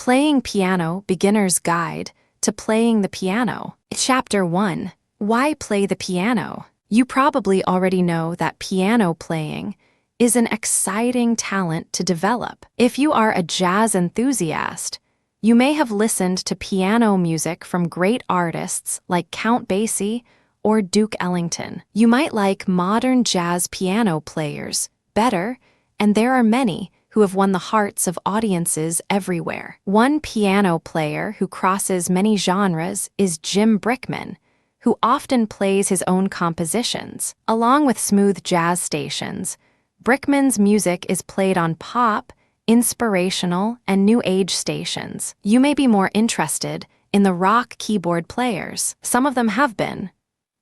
Playing Piano Beginner's Guide to Playing the Piano. Chapter 1. Why play the piano? You probably already know that piano playing is an exciting talent to develop. If you are a jazz enthusiast, you may have listened to piano music from great artists like Count Basie or Duke Ellington. You might like modern jazz piano players better, and there are many who have won the hearts of audiences everywhere. One piano player who crosses many genres is Jim Brickman, who often plays his own compositions. Along with smooth jazz stations, Brickman's music is played on pop, inspirational, and new age stations. You may be more interested in the rock keyboard players. Some of them have been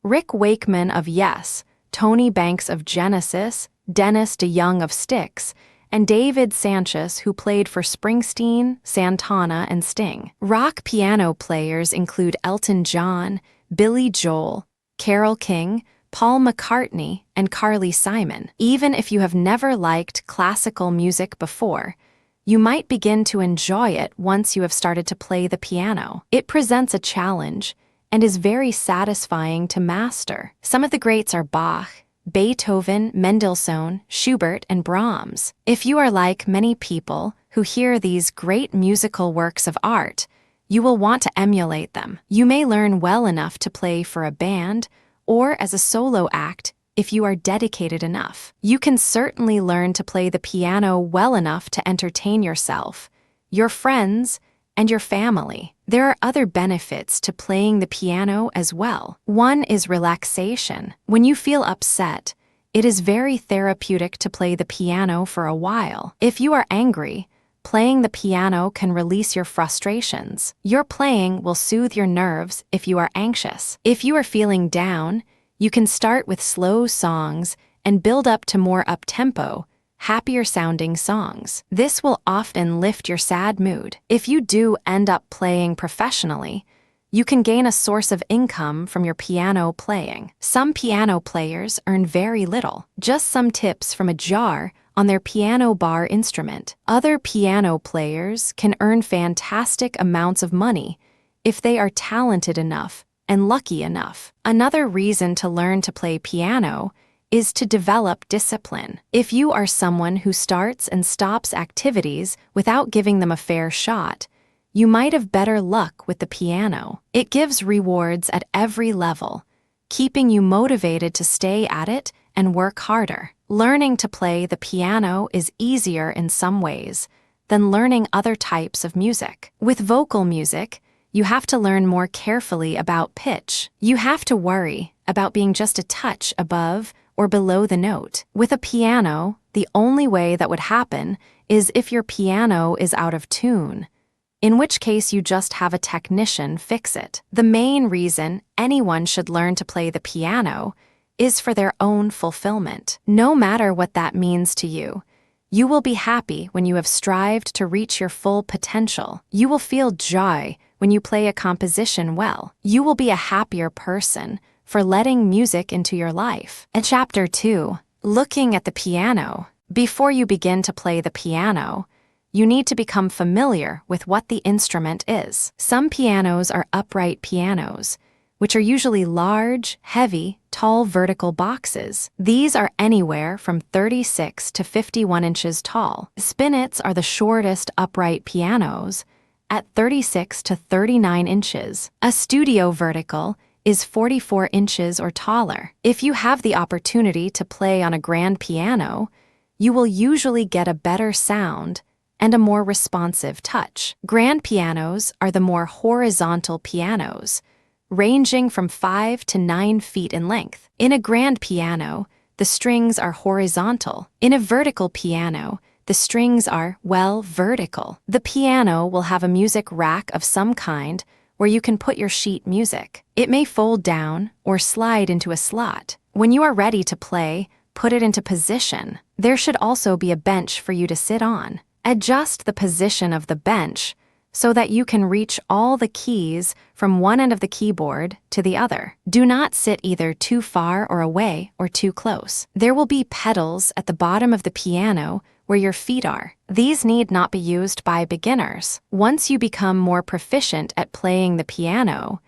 Rick Wakeman of Yes, Tony Banks of Genesis, Dennis DeYoung of Styx, and David Sancious, who played for Springsteen, Santana, and Sting. Rock piano players include Elton John, Billy Joel, Carole King, Paul McCartney, and Carly Simon. Even if you have never liked classical music before, you might begin to enjoy it once you have started to play the piano. It presents a challenge and is very satisfying to master. Some of the greats are Bach, Beethoven, Mendelssohn, Schubert, and Brahms. If you are like many people who hear these great musical works of art, you will want to emulate them. You may learn well enough to play for a band or as a solo act if you are dedicated enough. You can certainly learn to play the piano well enough to entertain yourself, your friends, and your family. There are other benefits to playing the piano as well. One is relaxation. When you feel upset, it is very therapeutic to play the piano for a while. If you are angry, playing the piano can release your frustrations. Your playing will soothe your nerves if you are anxious. If you are feeling down, you can start with slow songs and build up to more up-tempo, happier-sounding songs. This will often lift your sad mood. If you do end up playing professionally, you can gain a source of income from your piano playing. Some piano players earn very little, just some tips from a jar on their piano bar instrument. Other piano players can earn fantastic amounts of money if they are talented enough and lucky enough. Another reason to learn to play piano is to develop discipline. If you are someone who starts and stops activities without giving them a fair shot, you might have better luck with the piano. It gives rewards at every level, keeping you motivated to stay at it and work harder. Learning to play the piano is easier in some ways than learning other types of music. With vocal music, you have to learn more carefully about pitch. You have to worry about being just a touch above or below the note. With a piano, the only way that would happen is if your piano is out of tune, in which case you just have a technician fix it. The main reason anyone should learn to play the piano is for their own fulfillment. No matter what that means to you, you will be happy when you have strived to reach your full potential. You will feel joy when you play a composition well. You will be a happier person for letting music into your life. And Chapter 2. Looking at the piano. Before you begin to play the piano, you need to become familiar with what the instrument is. Some pianos are upright pianos, which are usually large, heavy, tall vertical boxes. These are anywhere from 36 to 51 inches tall. Spinets are the shortest upright pianos at 36 to 39 inches. A studio vertical is 44 inches or taller. If you have the opportunity to play on a grand piano, you will usually get a better sound and a more responsive touch. Grand pianos are the more horizontal pianos, ranging from 5 to 9 feet in length. In a grand piano, the strings are horizontal. In a vertical piano, the strings are, well, vertical. The piano will have a music rack of some kind where you can put your sheet music. It may fold down or slide into a slot. When you are ready to play, put it into position. There should also be a bench for you to sit on. Adjust the position of the bench so that you can reach all the keys from one end of the keyboard to the other. Do not sit either too far or away or too close. There will be pedals at the bottom of the piano where your feet are. These need not be used by beginners. Once you become more proficient at playing the piano,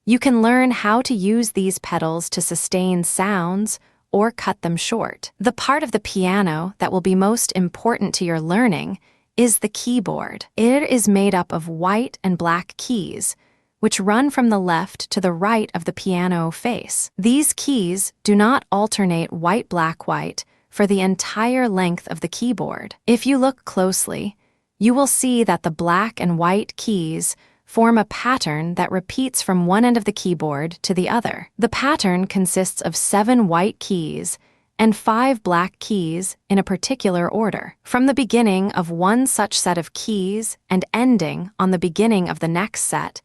you can learn how to use these pedals to sustain sounds or cut them short. The part of the piano that will be most important to your learning is the keyboard. It is made up of white and black keys, which run from the left to the right of the piano face. These keys do not alternate white, black, white for the entire length of the keyboard. If you look closely, you will see that the black and white keys form a pattern that repeats from one end of the keyboard to the other. The pattern consists of 7 white keys and 5 black keys in a particular order. From the beginning of one such set of keys and ending on the beginning of the next set,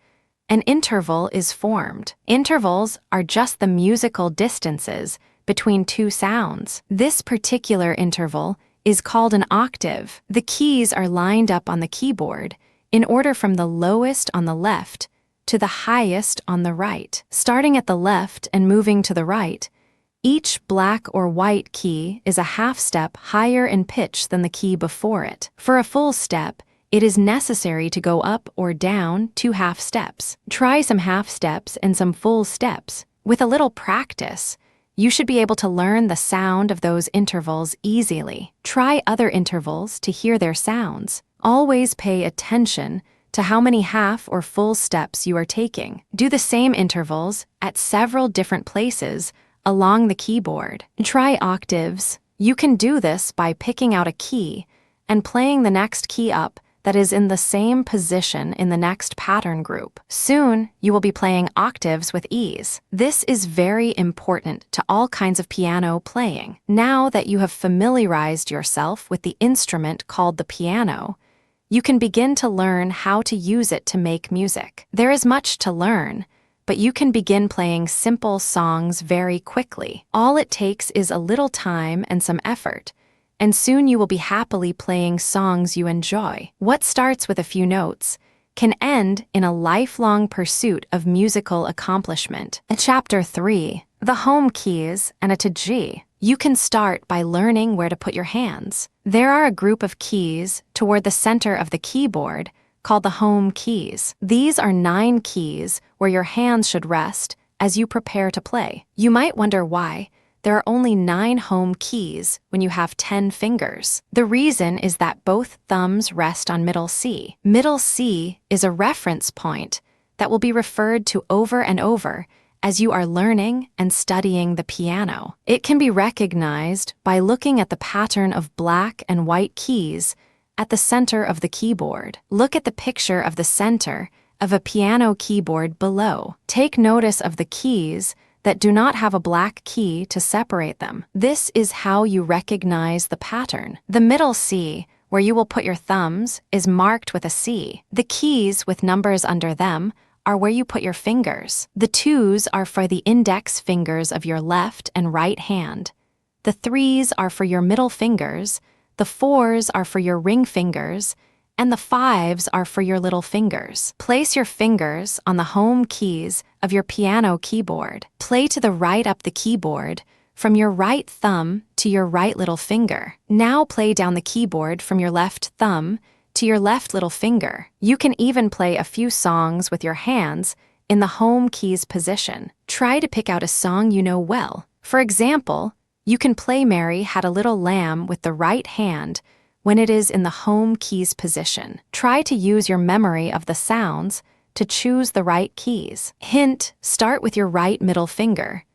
an interval is formed. Intervals are just the musical distances between two sounds. This particular interval is called an octave. The keys are lined up on the keyboard in order from the lowest on the left to the highest on the right. Starting at the left and moving to the right, each black or white key is a half step higher in pitch than the key before it. For a full step, it is necessary to go up or down 2 half steps. Try some half steps and some full steps. With a little practice, you should be able to learn the sound of those intervals easily. Try other intervals to hear their sounds. Always pay attention to how many half or full steps you are taking. Do the same intervals at several different places along the keyboard. Try octaves. You can do this by picking out a key and playing the next key up that is in the same position in the next pattern group. Soon, you will be playing octaves with ease. This is very important to all kinds of piano playing. Now that you have familiarized yourself with the instrument called the piano, you can begin to learn how to use it to make music. There is much to learn, but you can begin playing simple songs very quickly. All it takes is a little time and some effort, and soon you will be happily playing songs you enjoy. What starts with a few notes can end in a lifelong pursuit of musical accomplishment. Chapter 3, the home keys and a to G. You can start by learning where to put your hands. There are a group of keys toward the center of the keyboard called the home keys. These are 9 keys where your hands should rest as you prepare to play. You might wonder why there are only 9 home keys when you have 10 fingers. The reason is that both thumbs rest on middle C. Middle C is a reference point that will be referred to over and over as you are learning and studying the piano. It can be recognized by looking at the pattern of black and white keys at the center of the keyboard. Look at the picture of the center of a piano keyboard below. Take notice of the keys that do not have a black key to separate them. This is how you recognize the pattern. The middle C, where you will put your thumbs, is marked with a C. The keys with numbers under them are where you put your fingers. The 2s are for the index fingers of your left and right hand. The 3s are for your middle fingers. The 4s are for your ring fingers, and the 5s are for your little fingers. Place your fingers on the home keys of your piano keyboard. Play to the right up the keyboard from your right thumb to your right little finger. Now play down the keyboard from your left thumb to your left little finger. You can even play a few songs with your hands in the home keys position. Try to pick out a song you know well. For example, you can play Mary Had a Little Lamb with the right hand when it is in the home keys position. Try to use your memory of the sounds to choose the right keys. Hint, start with your right middle finger.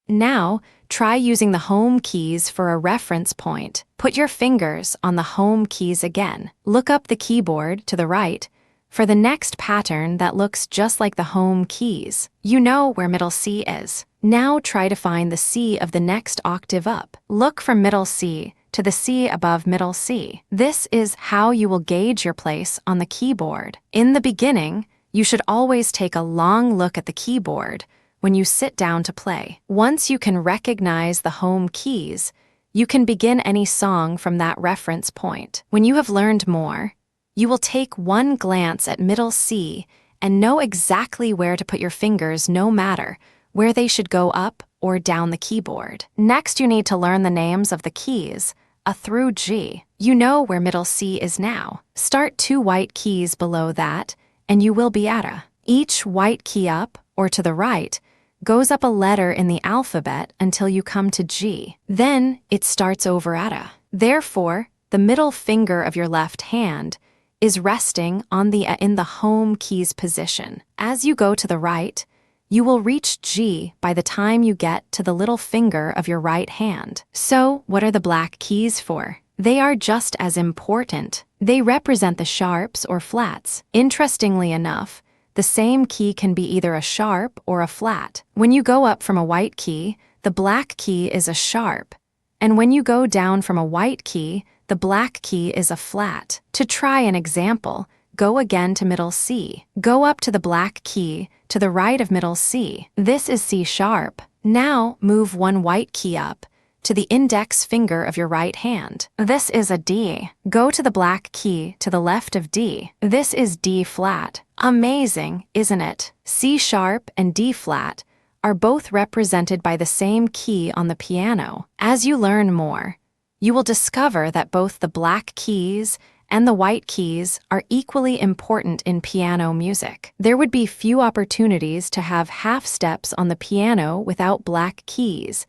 Now, try using the home keys for a reference point. Put your fingers on the home keys again. Look up the keyboard to the right for the next pattern that looks just like the home keys. You know where middle C is. Now try to find the C of the next octave up. Look from middle C to the C above middle C. This is how you will gauge your place on the keyboard. In the beginning, you should always take a long look at the keyboard when you sit down to play. Once you can recognize the home keys, you can begin any song from that reference point. When you have learned more, you will take one glance at middle C and know exactly where to put your fingers no matter where they should go up or down the keyboard. Next, you need to learn the names of the keys, A through G. You know where middle C is now. Start 2 white keys below that, and you will be at A. Each white key up, or to the right, goes up a letter in the alphabet until you come to G. Then it starts over at A. Therefore, the middle finger of your left hand is resting on the A in the home keys position. As you go to the right, you will reach G by the time you get to the little finger of your right hand. So, what are the black keys for? They are just as important. They represent the sharps or flats. Interestingly enough, the same key can be either a sharp or a flat. When you go up from a white key, the black key is a sharp. And when you go down from a white key, the black key is a flat. To try an example, go again to middle C. Go up to the black key to the right of middle C. This is C sharp. Now move 1 white key up to the index finger of your right hand. This is a D. Go to the black key to the left of D. This is D flat. Amazing, isn't it? C sharp and D flat are both represented by the same key on the piano. As you learn more, you will discover that both the black keys and the white keys are equally important in piano music. There would be few opportunities to have half steps on the piano without black keys,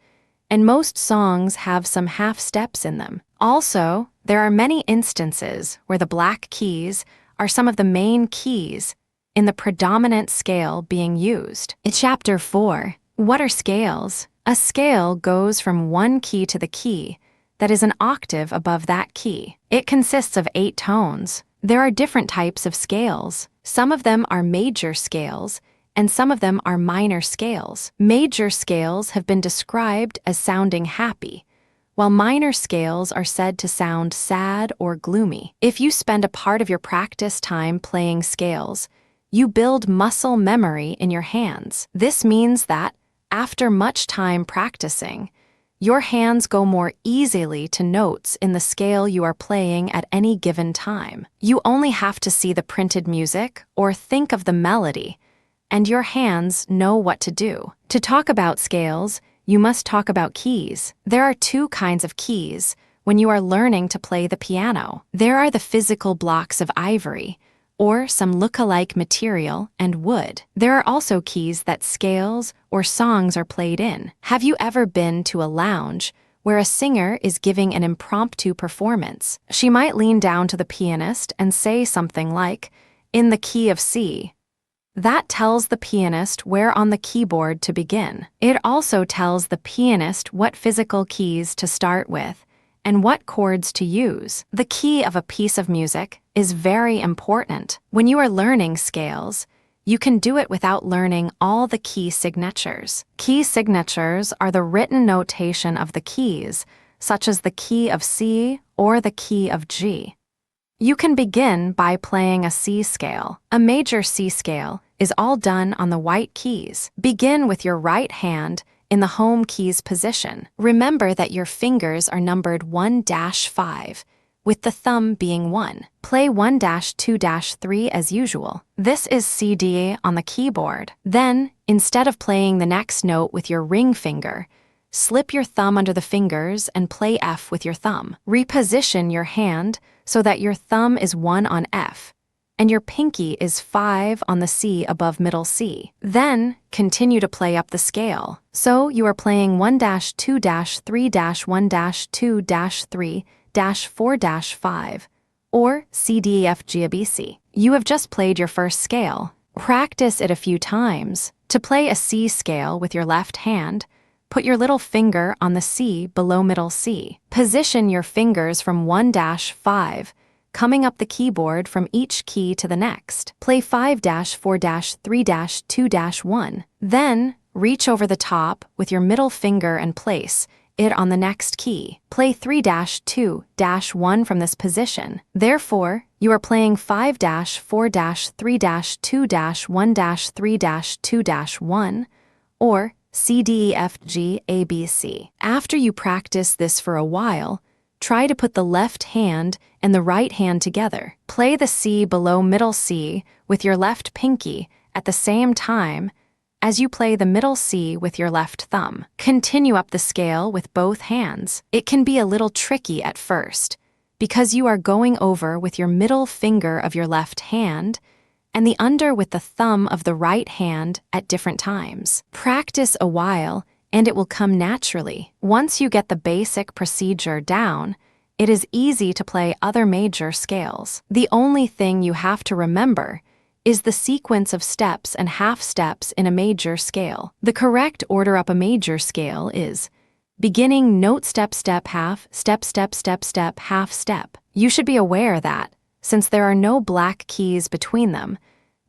and most songs have some half steps in them. Also, there are many instances where the black keys are some of the main keys in the predominant scale being used. In Chapter 4, what are scales? A scale goes from one key to the key that is an octave above that key. It consists of 8 tones. There are different types of scales. Some of them are major scales, and some of them are minor scales. Major scales have been described as sounding happy, while minor scales are said to sound sad or gloomy. If you spend a part of your practice time playing scales, you build muscle memory in your hands. This means that, after much time practicing, your hands go more easily to notes in the scale you are playing at any given time. You only have to see the printed music or think of the melody, and your hands know what to do. To talk about scales, you must talk about keys. There are 2 kinds of keys when you are learning to play the piano. There are the physical blocks of ivory, or some look-alike material and wood. There are also keys that scales or songs are played in. Have you ever been to a lounge where a singer is giving an impromptu performance? She might lean down to the pianist and say something like, "In the key of C." That tells the pianist where on the keyboard to begin. It also tells the pianist what physical keys to start with and what chords to use. The key of a piece of music is very important. When you are learning scales, you can do it without learning all the key signatures. Key signatures are the written notation of the keys, such as the key of C or the key of G. You can begin by playing a C scale. A major C scale is all done on the white keys. Begin with your right hand in the home keys position. Remember that your fingers are numbered 1-5, with the thumb being 1. Play 1-2-3 as usual. This is CD on the keyboard. Then, instead of playing the next note with your ring finger, slip your thumb under the fingers and play F with your thumb. Reposition your hand so that your thumb is 1 on F, and your pinky is 5 on the C above middle C. Then, continue to play up the scale. So you are playing 1-2-3-1-2-3-4-5, or C, D, E, F, G, A, B, C. You have just played your first scale. Practice it a few times. To play a C scale with your left hand, put your little finger on the C below middle C. Position your fingers from 1-5, coming up the keyboard from each key to the next. Play 5-4-3-2-1. Then, reach over the top with your middle finger and place it on the next key. Play 3-2-1 from this position. Therefore, you are playing 5-4-3-2-1-3-2-1, or C, D, E, F, G, A, B, C. After you practice this for a while, try to put the left hand and the right hand together. Play the C below middle C with your left pinky at the same time as you play the middle C with your left thumb. Continue up the scale with both hands. It can be a little tricky at first, because you are going over with your middle finger of your left hand and the under with the thumb of the right hand at different times. Practice a while, and it will come naturally. Once you get the basic procedure down, it is easy to play other major scales. The only thing you have to remember is the sequence of steps and half steps in a major scale. The correct order up a major scale is beginning note step step half step step step step half step. You should be aware that, since there are no black keys between them,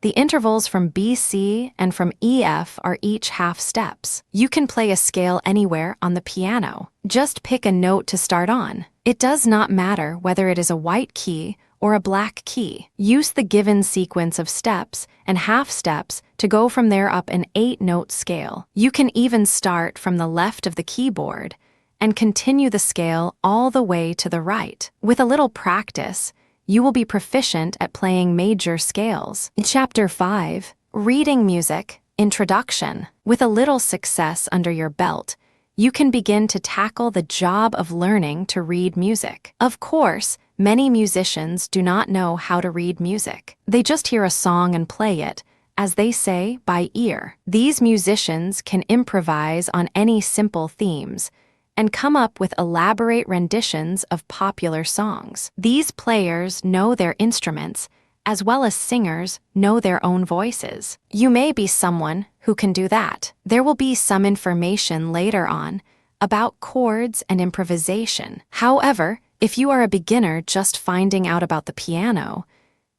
the intervals from B, C, and from E, F are each half steps. You can play a scale anywhere on the piano. Just pick a note to start on. It does not matter whether it is a white key or a black key. Use the given sequence of steps and half steps to go from there up an 8-note scale. You can even start from the left of the keyboard and continue the scale all the way to the right. With a little practice, you will be proficient at playing major scales. Chapter 5, Reading Music, Introduction. With a little success under your belt, you can begin to tackle the job of learning to read music. Of course, many musicians do not know how to read music. They just hear a song and play it, as they say, by ear. These musicians can improvise on any simple themes and come up with elaborate renditions of popular songs. These players know their instruments, as well as singers know their own voices. You may be someone who can do that. There will be some information later on about chords and improvisation. However, if you are a beginner just finding out about the piano,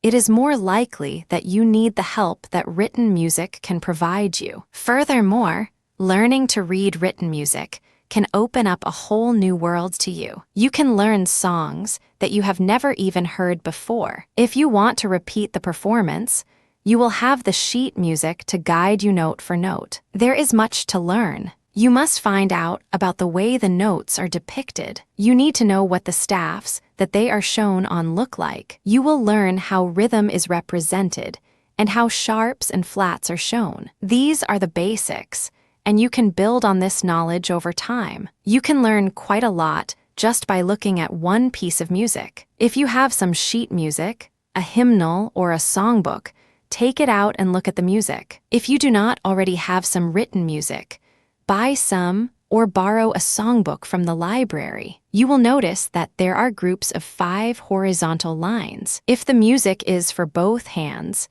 it is more likely that you need the help that written music can provide you. Furthermore, learning to read written music can open up a whole new world to you. You can learn songs that you have never even heard before. If you want to repeat the performance, you will have the sheet music to guide you note for note. There is much to learn. You must find out about the way the notes are depicted. You need to know what the staffs that they are shown on look like. You will learn how rhythm is represented and how sharps and flats are shown. These are the basics, and you can build on this knowledge over time. You can learn quite a lot just by looking at one piece of music. If you have some sheet music, a hymnal, or a songbook, take it out and look at the music. If you do not already have some written music, buy some or borrow a songbook from the library. You will notice that there are groups of 5 horizontal lines. If the music is for both hands,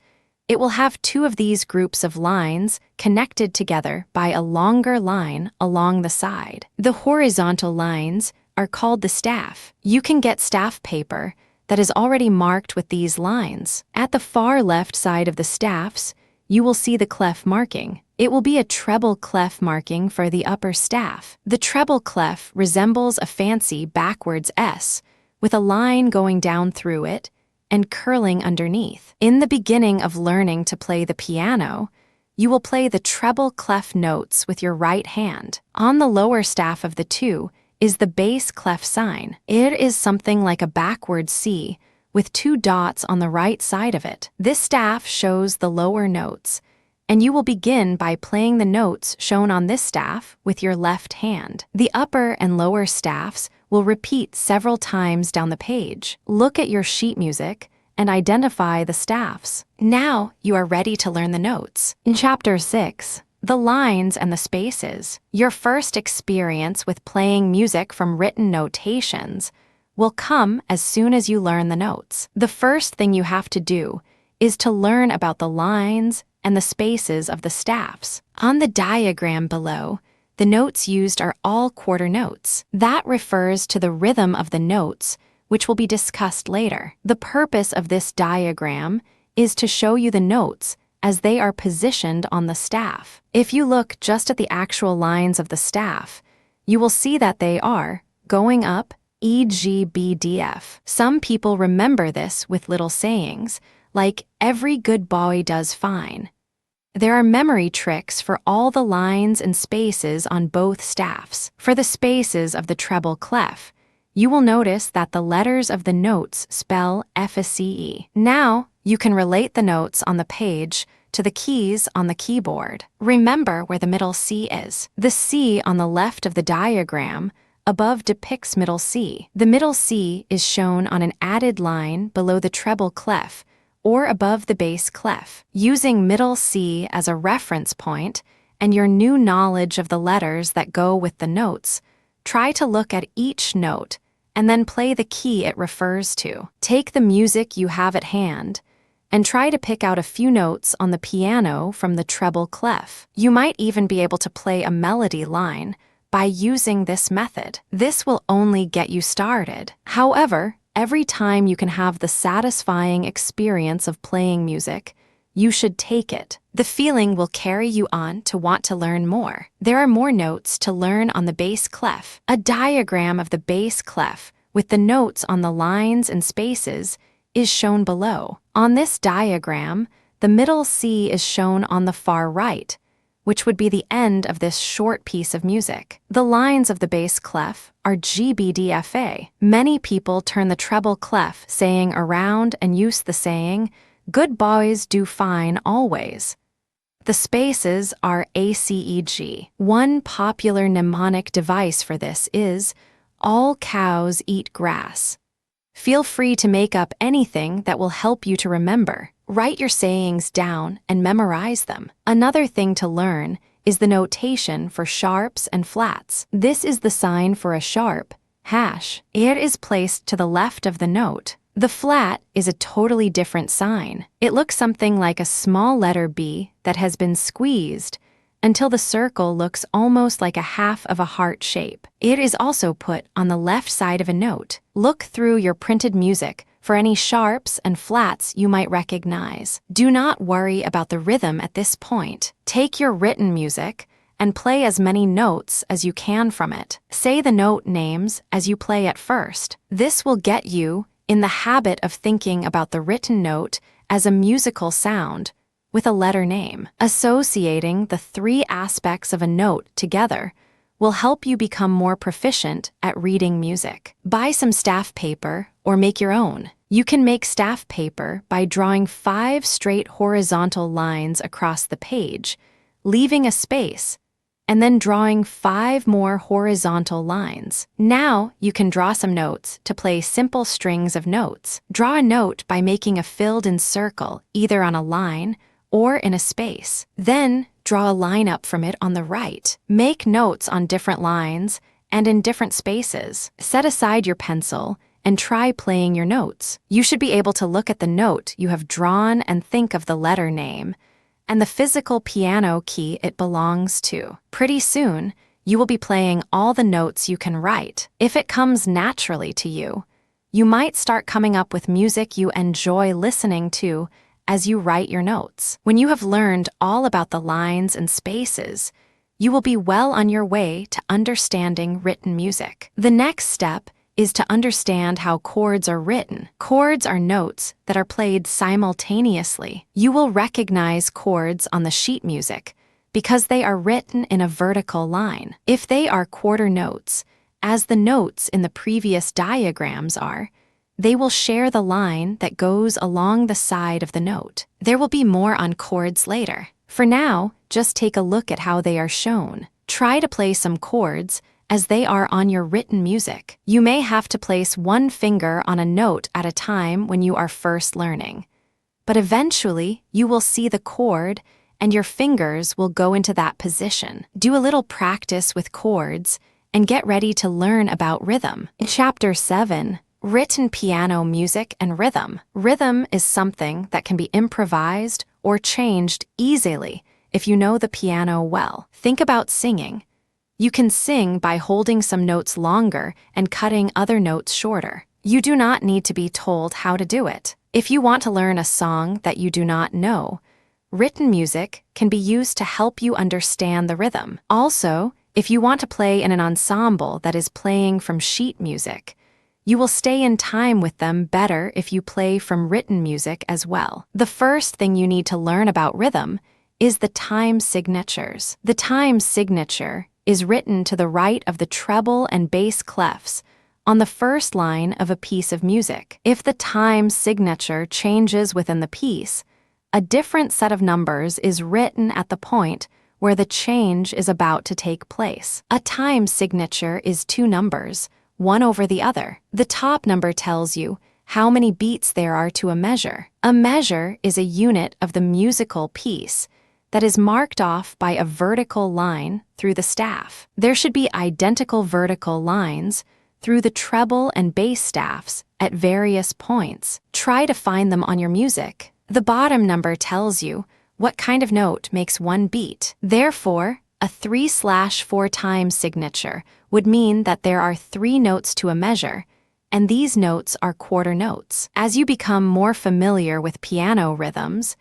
it will have 2 of these groups of lines connected together by a longer line along the side. The horizontal lines are called the staff. You can get staff paper that is already marked with these lines. At the far left side of the staffs, you will see the clef marking. It will be a treble clef marking for the upper staff. The treble clef resembles a fancy backwards S, with a line going down through it and curling underneath. In the beginning of learning to play the piano, you will play the treble clef notes with your right hand. On the lower staff of the 2 is the bass clef sign. It is something like a backward C with 2 dots on the right side of it. This staff shows the lower notes, and you will begin by playing the notes shown on this staff with your left hand. The upper and lower staffs will repeat several times down the page. Look at your sheet music and identify the staffs. Now you are ready to learn the notes. In Chapter 6, the lines and the spaces. Your first experience with playing music from written notations will come as soon as you learn the notes. The first thing you have to do is to learn about the lines and the spaces of the staffs. On the diagram below, the notes used are all quarter notes. That refers to the rhythm of the notes, which will be discussed later. The purpose of this diagram is to show you the notes as they are positioned on the staff. If you look just at the actual lines of the staff, you will see that they are going up E, G, B, D, F. Some people remember this with little sayings, like every good boy does fine. There are memory tricks for all the lines and spaces on both staffs. For the spaces of the treble clef, you will notice that the letters of the notes spell FCE. Now, you can relate the notes on the page to the keys on the keyboard. Remember where the middle C is. The C on the left of the diagram above depicts middle C. The middle C is shown on an added line below the treble clef or above the bass clef. Using middle C as a reference point and your new knowledge of the letters that go with the notes, try to look at each note and then play the key it refers to. Take the music you have at hand and try to pick out a few notes on the piano from the treble clef. You might even be able to play a melody line by using this method. This will only get you started. However, every time you can have the satisfying experience of playing music, you should take it. The feeling will carry you on to want to learn more. There are more notes to learn on the bass clef. A diagram of the bass clef with the notes on the lines and spaces is shown below. On this diagram, the middle C is shown on the far right, which would be the end of this short piece of music. The lines of the bass clef are G, B, D, F, A. Many people turn the treble clef saying around and use the saying, "Good boys do fine always." The spaces are A, C, E, G. One popular mnemonic device for this is, "All cows eat grass." Feel free to make up anything that will help you to remember. Write your sayings down and memorize them. Another thing to learn is the notation for sharps and flats. This is the sign for a sharp, hash. It is placed to the left of the note. The flat is a totally different sign. It looks something like a small letter B that has been squeezed until the circle looks almost like a half of a heart shape. It is also put on the left side of a note. Look through your printed music for any sharps and flats you might recognize. Do not worry about the rhythm at this point. Take your written music and play as many notes as you can from it. Say the note names as you play at first. This will get you in the habit of thinking about the written note as a musical sound with a letter name. Associating the three aspects of a note together will help you become more proficient at reading music. Buy some staff paper or make your own. You can make staff paper by drawing 5 straight horizontal lines across the page, leaving a space, and then drawing 5 more horizontal lines. Now you can draw some notes to play simple strings of notes. Draw a note by making a filled-in circle either on a line or in a space. Then draw a line up from it on the right. Make notes on different lines and in different spaces. Set aside your pencil and try playing your notes. You should be able to look at the note you have drawn and think of the letter name and the physical piano key it belongs to. Pretty soon, you will be playing all the notes you can write. If it comes naturally to you, you might start coming up with music you enjoy listening to as you write your notes. When you have learned all about the lines and spaces, you will be well on your way to understanding written music. The next step is to understand how chords are written. Chords are notes that are played simultaneously. You will recognize chords on the sheet music because they are written in a vertical line. If they are quarter notes, as the notes in the previous diagrams are, they will share the line that goes along the side of the note. There will be more on chords later. For now, just take a look at how they are shown. Try to play some chords as they are on your written music. You may have to place one finger on a note at a time when you are first learning, but eventually you will see the chord and your fingers will go into that position. Do a little practice with chords and get ready to learn about rhythm. In Chapter 7, Written Piano Music and Rhythm. Rhythm is something that can be improvised or changed easily if you know the piano well. Think about singing. You can sing by holding some notes longer and cutting other notes shorter. You do not need to be told how to do it. If you want to learn a song that you do not know, written music can be used to help you understand the rhythm. Also, if you want to play in an ensemble that is playing from sheet music, you will stay in time with them better if you play from written music as well. The first thing you need to learn about rhythm is the time signatures. The time signature is written to the right of the treble and bass clefs on the first line of a piece of music. If the time signature changes within the piece, a different set of numbers is written at the point where the change is about to take place. A time signature is two numbers, one over the other. The top number tells you how many beats there are to a measure. A measure is a unit of the musical piece that is marked off by a vertical line through the staff. There should be identical vertical lines through the treble and bass staffs at various points. Try to find them on your music. The bottom number tells you what kind of note makes one beat. Therefore, a 3/4 time signature would mean that there are 3 notes to a measure, and these notes are quarter notes. As you become more familiar with piano rhythms,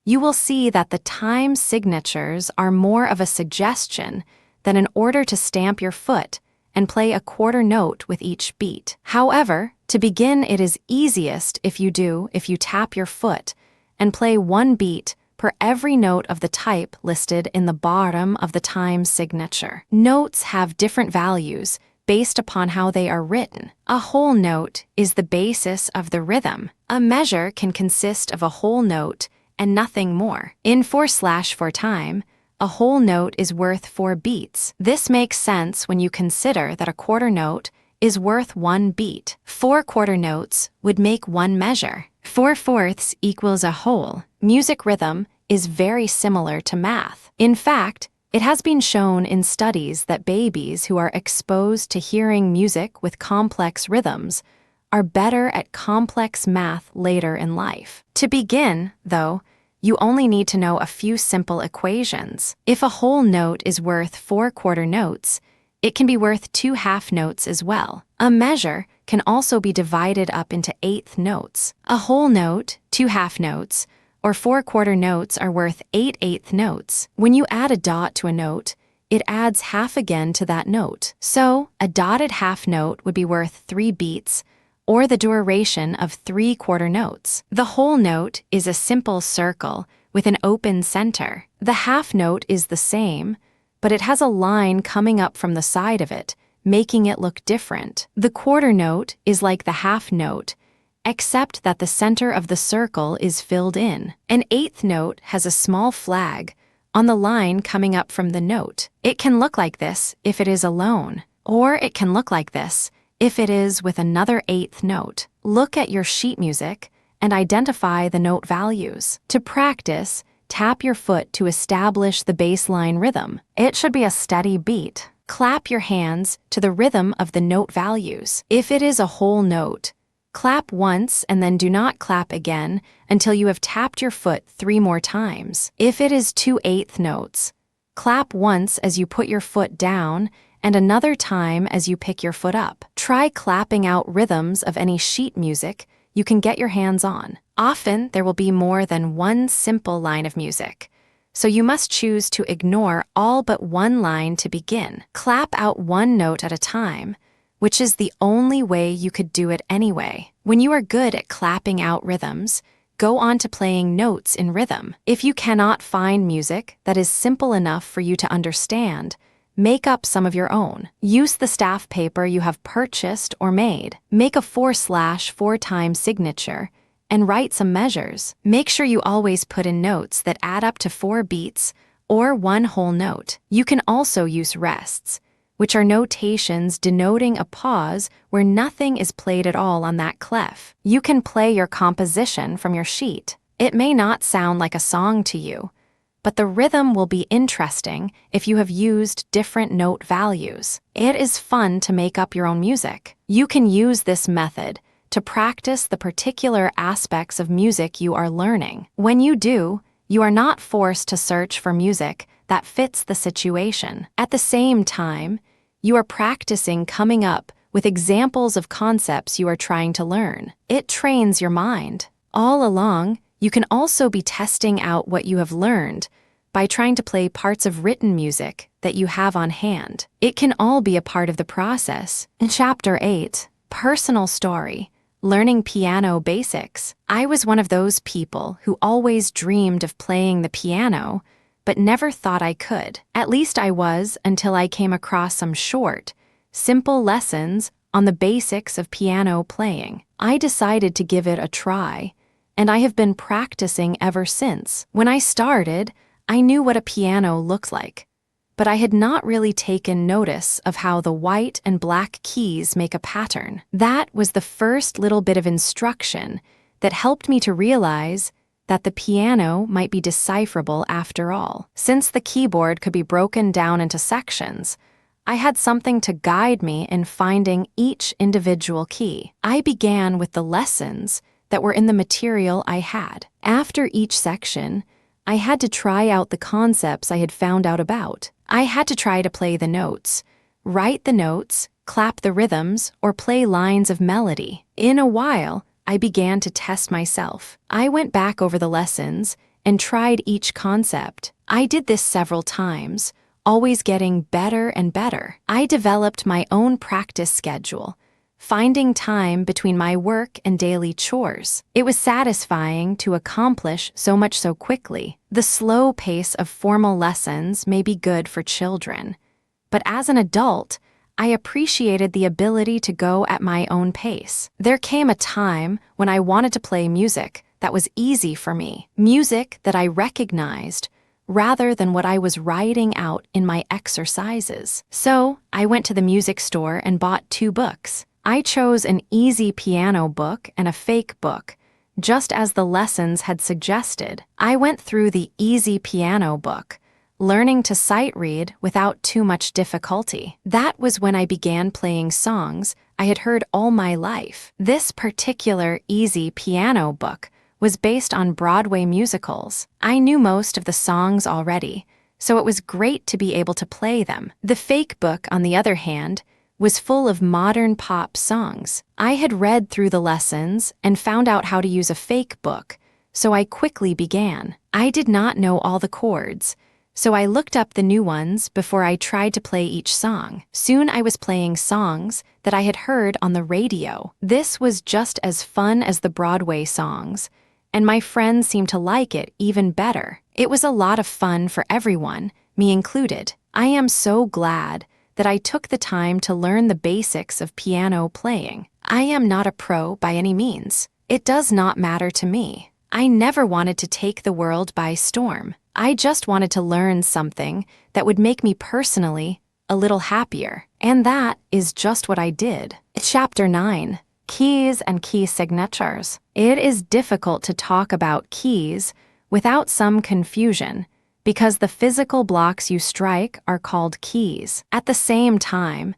you will see that the time signatures are more of a suggestion than an order to stamp your foot and play a quarter note with each beat. However, to begin, it is easiest if you tap your foot and play one beat per every note of the type listed in the bottom of the time signature. Notes have different values based upon how they are written. A whole note is the basis of the rhythm. A measure can consist of a whole note and nothing more. In 4/4 time, a whole note is worth 4 beats. This makes sense when you consider that a quarter note is worth 1 beat. 4 quarter notes would make one measure. 4/4 equals a whole. Music rhythm is very similar to math. In fact, it has been shown in studies that babies who are exposed to hearing music with complex rhythms are better at complex math later in life. To begin, though, you only need to know a few simple equations. If a whole note is worth 4 quarter notes, it can be worth 2 half notes as well. A measure can also be divided up into eighth notes. A whole note, 2 half notes, or 4 quarter notes are worth 8 eighth notes. When you add a dot to a note, it adds half again to that note. So, a dotted half note would be worth 3 beats, or the duration of 3 quarter notes. The whole note is a simple circle with an open center. The half note is the same, but it has a line coming up from the side of it, making it look different. The quarter note is like the half note, except that the center of the circle is filled in. An eighth note has a small flag on the line coming up from the note. It can look like this if it is alone, or it can look like this if it is with another eighth note. Look at your sheet music and identify the note values. To practice, tap your foot to establish the baseline rhythm. It should be a steady beat. Clap your hands to the rhythm of the note values. If it is a whole note, clap once and then do not clap again until you have tapped your foot 3 more times. If it is 2 eighth notes, clap once as you put your foot down and another time as you pick your foot up. Try clapping out rhythms of any sheet music you can get your hands on. Often there will be more than one simple line of music, so you must choose to ignore all but one line to begin. Clap out one note at a time, which is the only way you could do it anyway. When you are good at clapping out rhythms, go on to playing notes in rhythm. If you cannot find music that is simple enough for you to understand, make up some of your own. Use the staff paper you have purchased or made. Make a 4/4 time signature and write some measures. Make sure you always put in notes that add up to 4 beats or 1 whole note. You can also use rests, which are notations denoting a pause where nothing is played at all on that clef. You can play your composition from your sheet. It may not sound like a song to you, but the rhythm will be interesting if you have used different note values. It is fun to make up your own music. You can use this method to practice the particular aspects of music you are learning. When you do, you are not forced to search for music that fits the situation. At the same time, you are practicing coming up with examples of concepts you are trying to learn. It trains your mind. All along, you can also be testing out what you have learned by trying to play parts of written music that you have on hand. It can all be a part of the process. In Chapter 8, Personal Story, Learning Piano Basics, I was one of those people who always dreamed of playing the piano, but never thought I could. At least I was until I came across some short, simple lessons on the basics of piano playing. I decided to give it a try, and I have been practicing ever since. When I started, I knew what a piano looked like, but I had not really taken notice of how the white and black keys make a pattern. That was the first little bit of instruction that helped me to realize that the piano might be decipherable after all. Since the keyboard could be broken down into sections, I had something to guide me in finding each individual key. I began with the lessons that were in the material I had. After each section, I had to try out the concepts I had found out about. I had to try to play the notes, write the notes, clap the rhythms, or play lines of melody. In a while, I began to test myself. I went back over the lessons and tried each concept. I did this several times, always getting better and better. I developed my own practice schedule, finding time between my work and daily chores. It was satisfying to accomplish so much so quickly. The slow pace of formal lessons may be good for children, but as an adult, I appreciated the ability to go at my own pace. There came a time when I wanted to play music that was easy for me, music that I recognized, rather than what I was writing out in my exercises. So I went to the music store and bought 2 books. I chose an easy piano book and a fake book, just as the lessons had suggested. I went through the easy piano book, learning to sight read without too much difficulty. That was when I began playing songs I had heard all my life. This particular easy piano book was based on Broadway musicals. I knew most of the songs already, so it was great to be able to play them. The fake book, on the other hand, was full of modern pop songs. I had read through the lessons and found out how to use a fake book, so I quickly began. I did not know all the chords, so I looked up the new ones before I tried to play each song. Soon I was playing songs that I had heard on the radio. This was just as fun as the Broadway songs, and my friends seemed to like it even better. It was a lot of fun for everyone, me included. I am so glad that I took the time to learn the basics of piano playing. I am not a pro by any means. It does not matter to me. I never wanted to take the world by storm. I just wanted to learn something that would make me personally a little happier. And that is just what I did. Chapter 9. Keys and key signatures. It is difficult to talk about keys without some confusion because the physical blocks you strike are called keys. At the same time,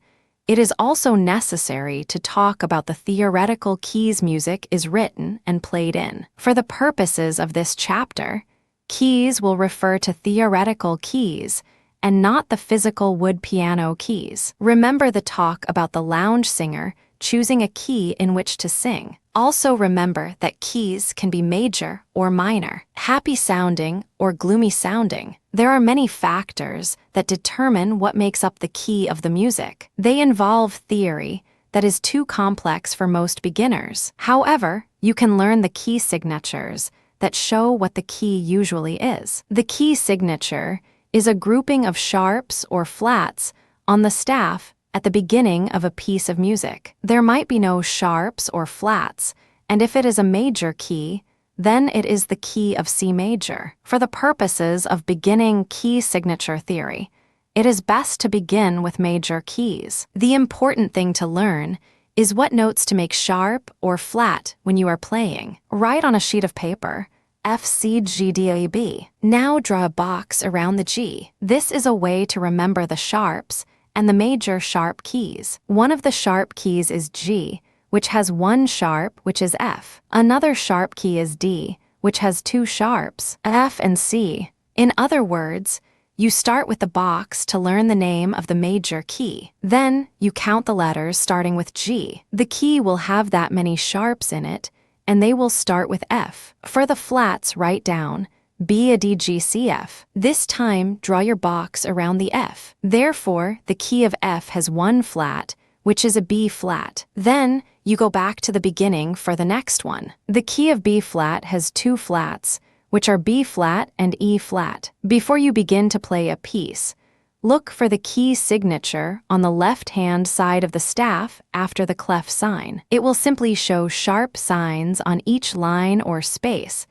it is also necessary to talk about the theoretical keys music is written and played in. For the purposes of this chapter, keys will refer to theoretical keys and not the physical wood piano keys. Remember the talk about the lounge singer choosing a key in which to sing. Also remember that keys can be major or minor, happy sounding or gloomy sounding. There are many factors that determine what makes up the key of the music. They involve theory that is too complex for most beginners. However, you can learn the key signatures that show what the key usually is. The key signature is a grouping of sharps or flats on the staff at the beginning of a piece of music. There might be no sharps or flats, and if it is a major key, then it is the key of C major. For the purposes of beginning key signature theory, it is best to begin with major keys. The important thing to learn is what notes to make sharp or flat when you are playing. Write on a sheet of paper, F, C, G, D, A, B. Now draw a box around the G. This is a way to remember the sharps and the major sharp keys. One of the sharp keys is G, which has 1 sharp, which is F. Another sharp key is D, which has 2 sharps, F and C. In other words, you start with the box to learn the name of the major key. Then you count the letters starting with G. The key will have that many sharps in it, and they will start with F. For the flats, write down B, A, D, G, C, F. This time, draw your box around the F. Therefore, the key of F has 1 flat, which is a B flat. Then, you go back to the beginning for the next one. The key of B flat has 2 flats, which are B flat and E flat. Before you begin to play a piece, look for the key signature on the left-hand side of the staff after the clef sign. It will simply show sharp signs on each line or space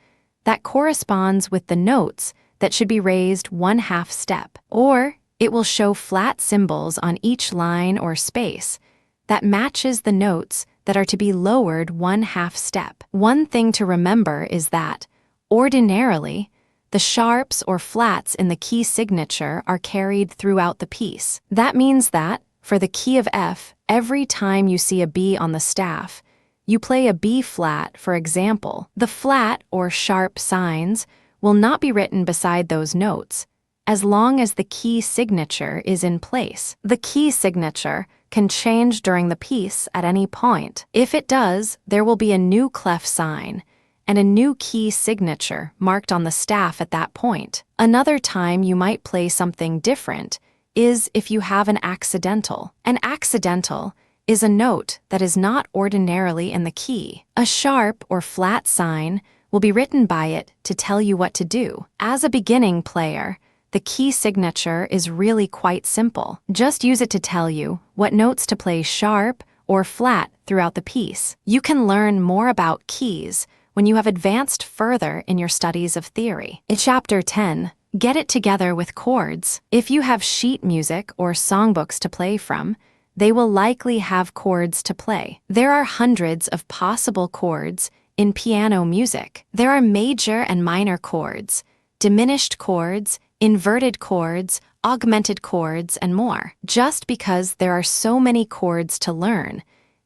that corresponds with the notes that should be raised 1/2 step. Or it will show flat symbols on each line or space that matches the notes that are to be lowered 1/2 step. One thing to remember is that, ordinarily, the sharps or flats in the key signature are carried throughout the piece. That means that, for the key of F, every time you see a B on the staff, you play a B flat, for example. The flat or sharp signs will not be written beside those notes, as long as the key signature is in place. The key signature can change during the piece at any point. If it does, there will be a new clef sign and a new key signature marked on the staff at that point. Another time you might play something different is if you have an accidental. An accidental is a note that is not ordinarily in the key. A sharp or flat sign will be written by it to tell you what to do. As a beginning player, the key signature is really quite simple. Just use it to tell you what notes to play sharp or flat throughout the piece. You can learn more about keys when you have advanced further in your studies of theory. In Chapter 10, Get It Together with Chords. If you have sheet music or songbooks to play from, they will likely have chords to play. There are hundreds of possible chords in piano music. There are major and minor chords, diminished chords, inverted chords, augmented chords, and more. Just because there are so many chords to learn,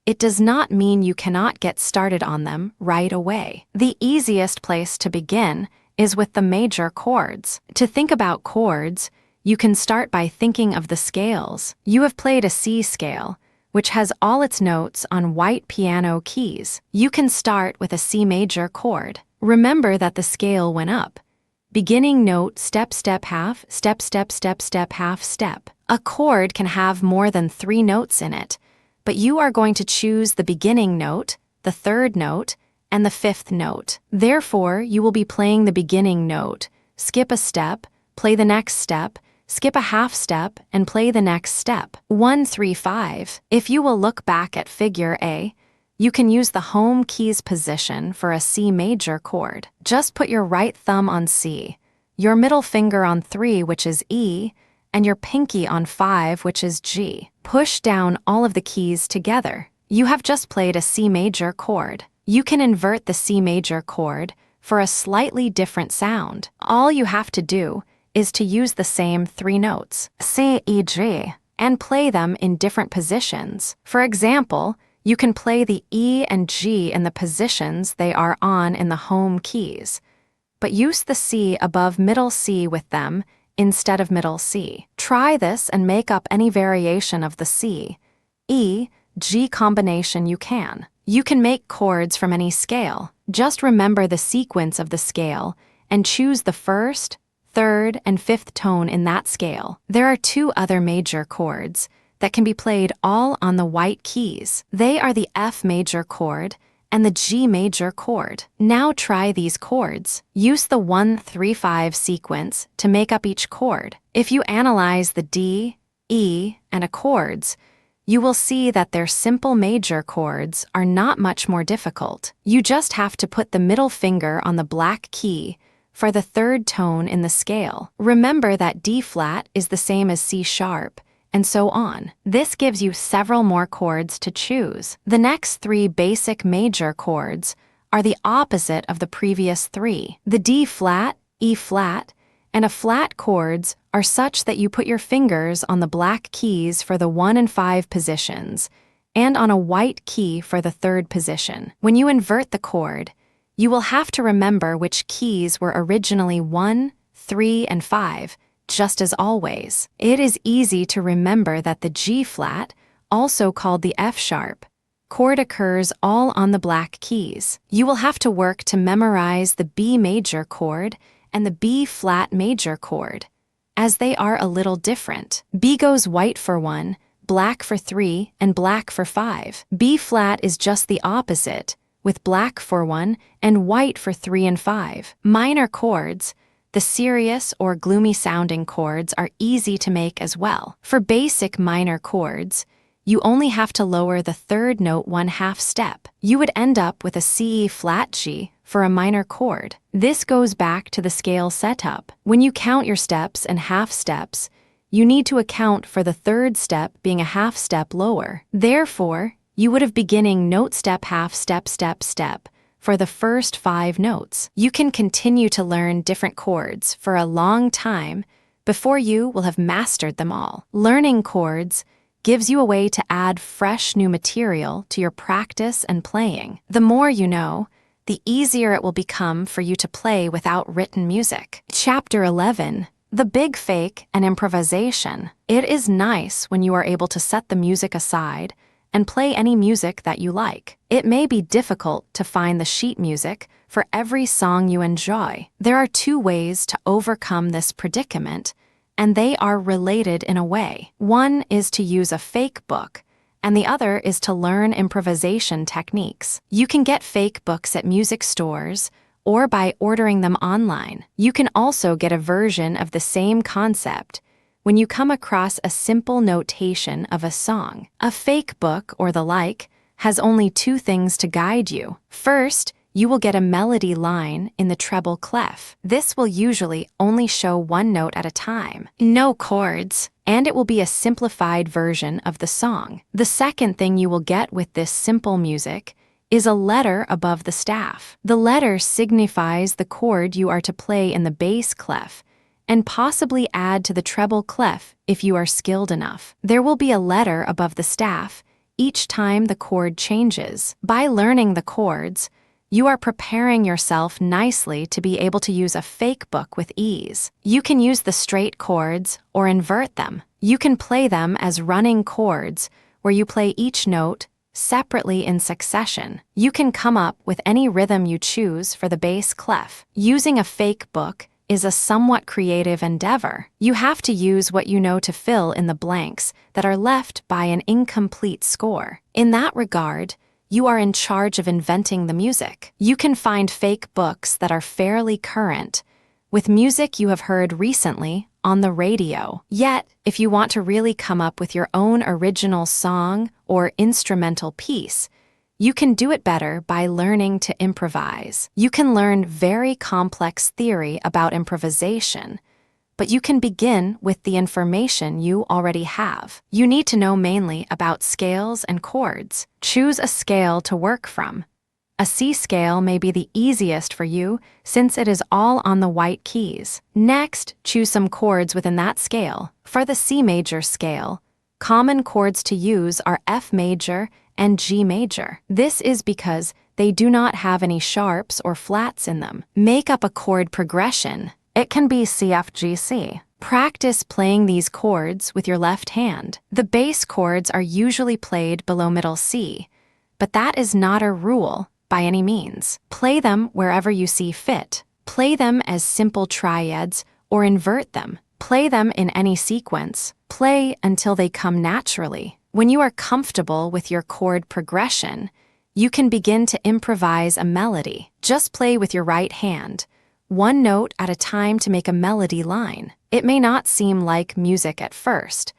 it does not mean you cannot get started on them right away. The easiest place to begin is with the major chords. To think about chords, you can start by thinking of the scales. You have played a C scale, which has all its notes on white piano keys. You can start with a C major chord. Remember that the scale went up. Beginning note, step, step, half, step, step, step, step, half, step. A chord can have more than 3 notes in it, but you are going to choose the beginning note, the 3rd note, and the 5th note. Therefore, you will be playing the beginning note, skip a step, play the next step, skip a half step, and play the next step. 1, 3, 5. If you will look back at Figure A, you can use the home keys position for a C major chord. Just put your right thumb on C, your middle finger on 3, which is E, and your pinky on 5, which is G. Push down all of the keys together. You have just played a C major chord. You can invert the C major chord for a slightly different sound. All you have to do is to use the same 3 notes, C, E, G, and play them in different positions. For example, you can play the E and G in the positions they are on in the home keys, but use the C above middle C with them instead of middle C. Try this and make up any variation of the C, E, G combination you can. You can make chords from any scale. Just remember the sequence of the scale and choose the 1st, 3rd, and 5th tone in that scale. There are 2 other major chords that can be played all on the white keys. They are the F major chord and the G major chord. Now try these chords. Use the 1, 3, 5 sequence to make up each chord. If you analyze the D, E, and A chords, you will see that their simple major chords are not much more difficult. You just have to put the middle finger on the black key for the 3rd tone in the scale. Remember that D flat is the same as C sharp, and so on. This gives you several more chords to choose. The next 3 basic major chords are the opposite of the previous 3. The D flat, E flat, and A flat chords are such that you put your fingers on the black keys for the 1 and 5 positions, and on a white key for the 3rd position. When you invert the chord, you will have to remember which keys were originally 1, 3, and 5, just as always. It is easy to remember that the G flat, also called the F sharp, chord occurs all on the black keys. You will have to work to memorize the B major chord and the B flat major chord, as they are a little different. B goes white for 1, black for 3, and black for 5. B flat is just the opposite, with black for 1 and white for 3 and 5. Minor chords, the serious or gloomy-sounding chords, are easy to make as well. For basic minor chords, you only have to lower the 3rd note 1/2 step. You would end up with a C flat G for a minor chord. This goes back to the scale setup. When you count your steps and half steps, you need to account for the third step being a half step lower. Therefore, you would have beginning note step half step step step for the first 5 notes. You can continue to learn different chords for a long time before you will have mastered them all. Learning chords gives you a way to add fresh new material to your practice and playing. The more you know, the easier it will become for you to play without written music. Chapter 11. The Big Fake and Improvisation. It is nice when you are able to set the music aside and play any music that you like. It may be difficult to find the sheet music for every song you enjoy. There are 2 ways to overcome this predicament, and they are related in a way. One is to use a fake book, and the other is to learn improvisation techniques. You can get fake books at music stores or by ordering them online. You can also get a version of the same concept when you come across a simple notation of a song. A fake book or the like has only 2 things to guide you. First, you will get a melody line in the treble clef. This will usually only show 1 note at a time, no chords, and it will be a simplified version of the song. The second thing you will get with this simple music is a letter above the staff. The letter signifies the chord you are to play in the bass clef, and possibly add to the treble clef if you are skilled enough. There will be a letter above the staff each time the chord changes. By learning the chords, you are preparing yourself nicely to be able to use a fake book with ease. You can use the straight chords or invert them. You can play them as running chords where you play each note separately in succession. You can come up with any rhythm you choose for the bass clef. Using a fake book is a somewhat creative endeavor. You have to use what you know to fill in the blanks that are left by an incomplete score. In that regard, you are in charge of inventing the music. You can find fake books that are fairly current, with music you have heard recently on the radio. Yet, if you want to really come up with your own original song or instrumental piece, you can do it better by learning to improvise. You can learn very complex theory about improvisation, but you can begin with the information you already have. You need to know mainly about scales and chords. Choose a scale to work from. A C scale may be the easiest for you since it is all on the white keys. Next, choose some chords within that scale. For the C major scale, common chords to use are F major and G major. This is because they do not have any sharps or flats in them. Make up a chord progression. It can be C, F, G, C. Practice playing these chords with your left hand. The bass chords are usually played below middle C, but that is not a rule by any means. Play them wherever you see fit. Play them as simple triads or invert them. Play them in any sequence. Play until they come naturally. When you are comfortable with your chord progression, you can begin to improvise a melody. Just play with your right hand, 1 note at a time to make a melody line. It may not seem like music at first,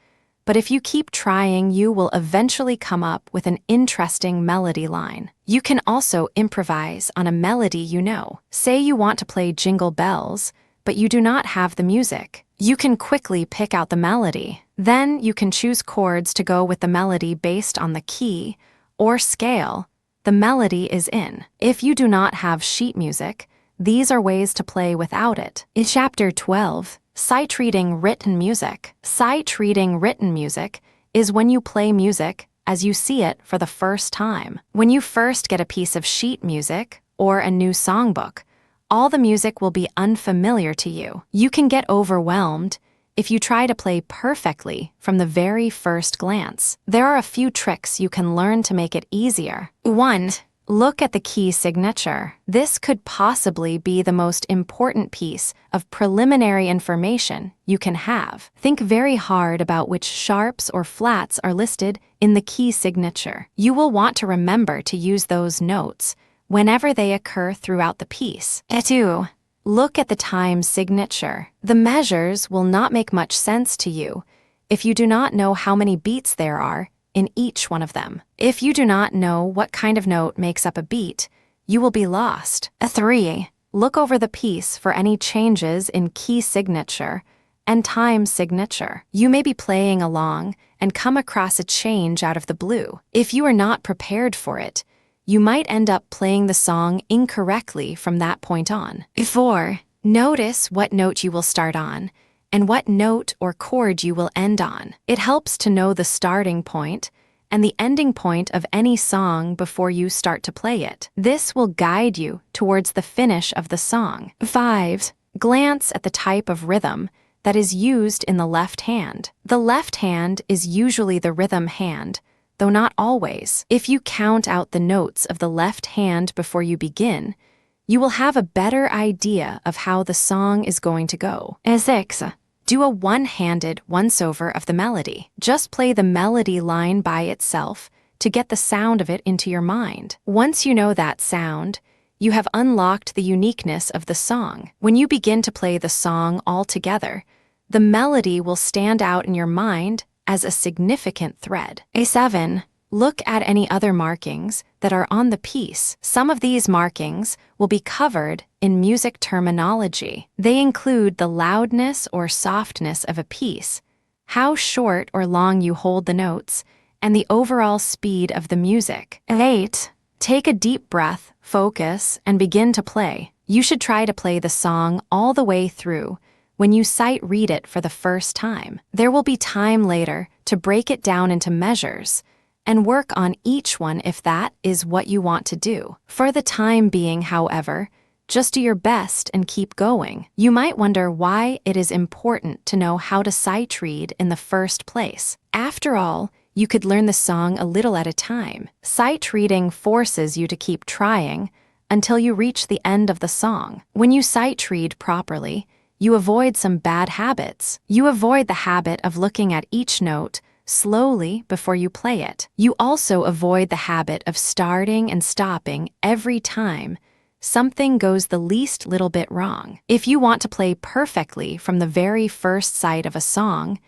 but if you keep trying, you will eventually come up with an interesting melody line. You can also improvise on a melody you know. Say you want to play Jingle Bells, but you do not have the music. You can quickly pick out the melody. Then you can choose chords to go with the melody based on the key or scale the melody is in. If you do not have sheet music, these are ways to play without it. In Chapter 12, Sight Reading Written Music. Sight reading written music is when you play music as you see it for the first time. When you first get a piece of sheet music or a new songbook, all the music will be unfamiliar to you. You can get overwhelmed if you try to play perfectly from the very first glance. There are a few tricks you can learn to make it easier. 1. Look at the key signature. This could possibly be the most important piece of preliminary information you can have. Think very hard about which sharps or flats are listed in the key signature. You will want to remember to use those notes whenever they occur throughout the piece. 2. Look at the time signature. The measures will not make much sense to you if you do not know how many beats there are in each one of them. If you do not know what kind of note makes up a beat, you will be lost. 3. Look over the piece for any changes in key signature and time signature. You may be playing along and come across a change out of the blue. If you are not prepared for it, you might end up playing the song incorrectly from that point on. 4. Notice what note you will start on and what note or chord you will end on. It helps to know the starting point and the ending point of any song before you start to play it. This will guide you towards the finish of the song. 5. Glance at the type of rhythm that is used in the left hand. The left hand is usually the rhythm hand, though not always. If you count out the notes of the left hand before you begin, you will have a better idea of how the song is going to go. 6. Do a one-handed once-over of the melody. Just play the melody line by itself to get the sound of it into your mind. Once you know that sound, you have unlocked the uniqueness of the song. When you begin to play the song all together, the melody will stand out in your mind as a significant thread. 7. Look at any other markings that are on the piece. Some of these markings will be covered in music terminology. They include the loudness or softness of a piece, how short or long you hold the notes, and the overall speed of the music. 8. Take a deep breath, focus, and begin to play. You should try to play the song all the way through when you sight read it for the first time. There will be time later to break it down into measures and work on each one if that is what you want to do. For the time being, however, just do your best and keep going. You might wonder why it is important to know how to sight read in the first place. After all, you could learn the song a little at a time. Sight reading forces you to keep trying until you reach the end of the song. When you sight read properly, you avoid some bad habits. You avoid the habit of looking at each note slowly before you play it. You also avoid the habit of starting and stopping every time something goes the least little bit wrong. If you want to play perfectly from the very first sight of a song,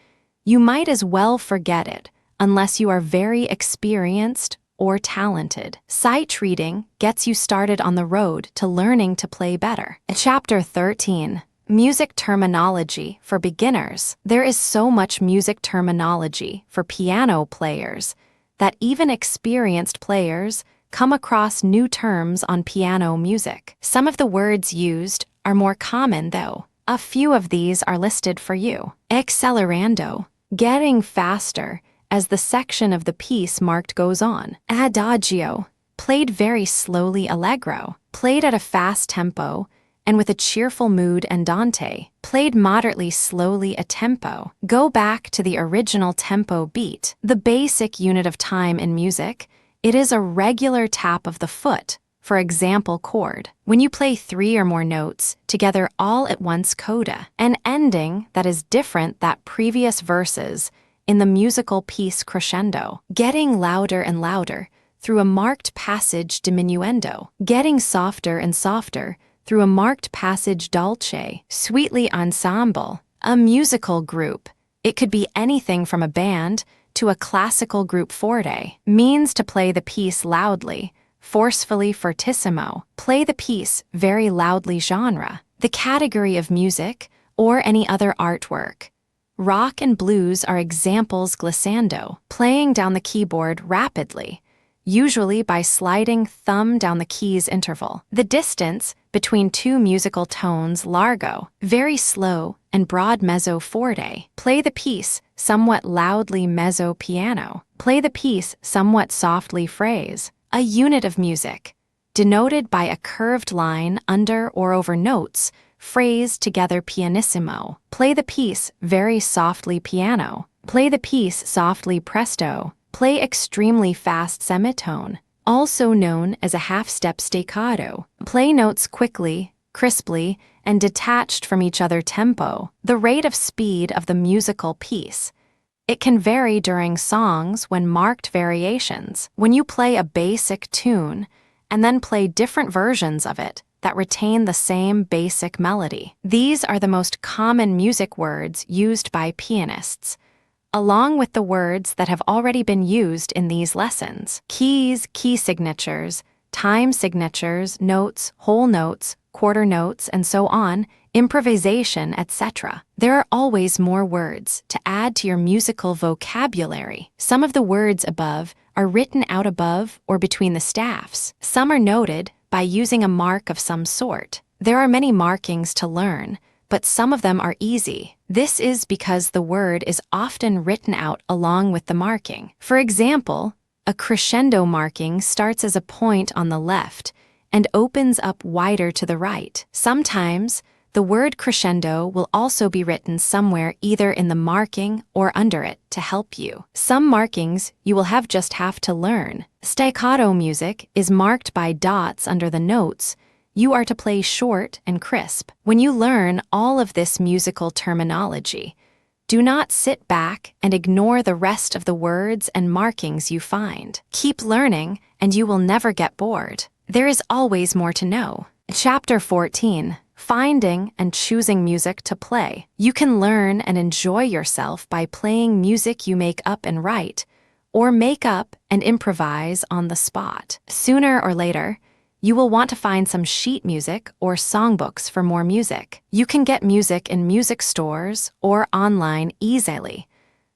you might as well forget it unless you are very experienced or talented. Sight reading gets you started on the road to learning to play better. Chapter 13. Music terminology for beginners. There is so much music terminology for piano players that even experienced players come across new terms on piano music. Some of the words used are more common, though. A few of these are listed for you. Accelerando, getting faster as the section of the piece marked goes on. Adagio, played very slowly. Allegro, played at a fast tempo and with a cheerful mood. Andante, played moderately slowly. A tempo, go back to the original tempo beat. The basic unit of time in music, it is a regular tap of the foot, for example chord. When you play 3 or more notes together all at once, coda, an ending that is different that previous verses in the musical piece. Crescendo, getting louder and louder through a marked passage. Diminuendo, getting softer and softer through a marked passage. Dolce, sweetly. Ensemble, a musical group. It could be anything from a band to a classical group. Forte, means to play the piece loudly, forcefully. Fortissimo, play the piece very loudly. Genre, the category of music or any other artwork. Rock and blues are examples. Glissando, playing down the keyboard rapidly, usually by sliding thumb down the key's interval. The distance between two musical tones. Largo, very slow and broad. Mezzo. Forte, play the piece somewhat loudly. Mezzo. Piano, play the piece somewhat softly. Phrase, a unit of music, denoted by a curved line under or over notes, phrased together. Pianissimo, play the piece very softly. Piano, play the piece softly. Presto, play extremely fast. Semitone, also known as a half-step. Staccato, play notes quickly, crisply, and detached from each other. Tempo, the rate of speed of the musical piece. It can vary during songs when marked variations. When you play a basic tune and then play different versions of it that retain the same basic melody. These are the most common music words used by pianists, along with the words that have already been used in these lessons. Keys, key signatures, time signatures, notes, whole notes, quarter notes, and so on, improvisation, etc. There are always more words to add to your musical vocabulary. Some of the words above are written out above or between the staffs. Some are noted by using a mark of some sort. There are many markings to learn, but some of them are easy. This is because the word is often written out along with the marking. For example, a crescendo marking starts as a point on the left and opens up wider to the right. Sometimes, the word crescendo will also be written somewhere either in the marking or under it to help you. Some markings you will just have to learn. Staccato music is marked by dots under the notes. You are to play short and crisp. When you learn all of this musical terminology, do not sit back and ignore the rest of the words and markings you find. Keep learning, and you will never get bored. There is always more to know. Chapter 14. Finding and choosing music to play. You can learn and enjoy yourself by playing music you make up and write, or make up and improvise on the spot. Sooner or later, you will want to find some sheet music or songbooks for more music. You can get music in music stores or online easily,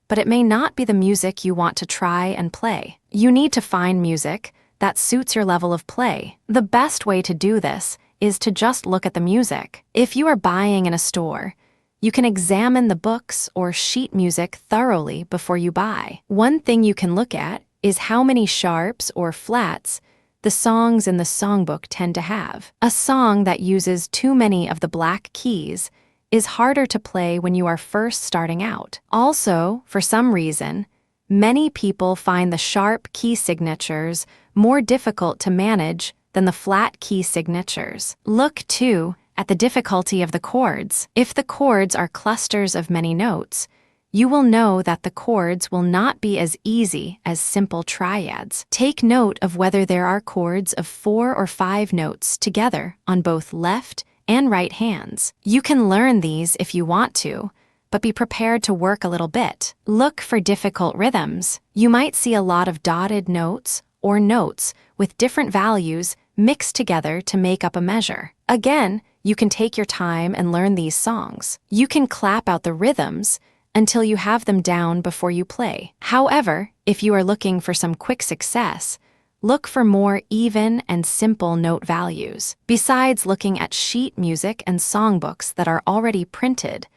but it may not be the music you want to try and play. You need to find music that suits your level of play. The best way to do this is to just look at the music. If you are buying in a store, you can examine the books or sheet music thoroughly before you buy. One thing you can look at is how many sharps or flats the songs in the songbook tend to have. A song that uses too many of the black keys is harder to play when you are first starting out. Also, for some reason, many people find the sharp key signatures more difficult to manage than the flat key signatures. Look, too, at the difficulty of the chords. If the chords are clusters of many notes, you will know that the chords will not be as easy as simple triads. Take note of whether there are chords of 4 or 5 notes together on both left and right hands. You can learn these if you want to, but be prepared to work a little bit. Look for difficult rhythms. You might see a lot of dotted notes or notes with different values mixed together to make up a measure. Again, you can take your time and learn these songs. You can clap out the rhythms until you have them down before you play. However, if you are looking for some quick success, look for more even and simple note values. Besides looking at sheet music and songbooks that are already printed,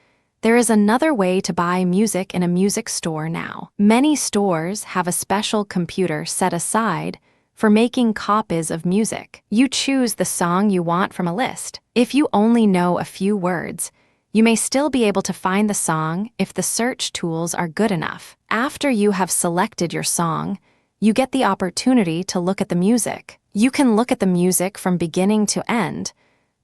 there is another way to buy music in a music store now. Many stores have a special computer set aside for making copies of music. You choose the song you want from a list. If you only know a few words, you may still be able to find the song if the search tools are good enough. After you have selected your song, you get the opportunity to look at the music. You can look at the music from beginning to end,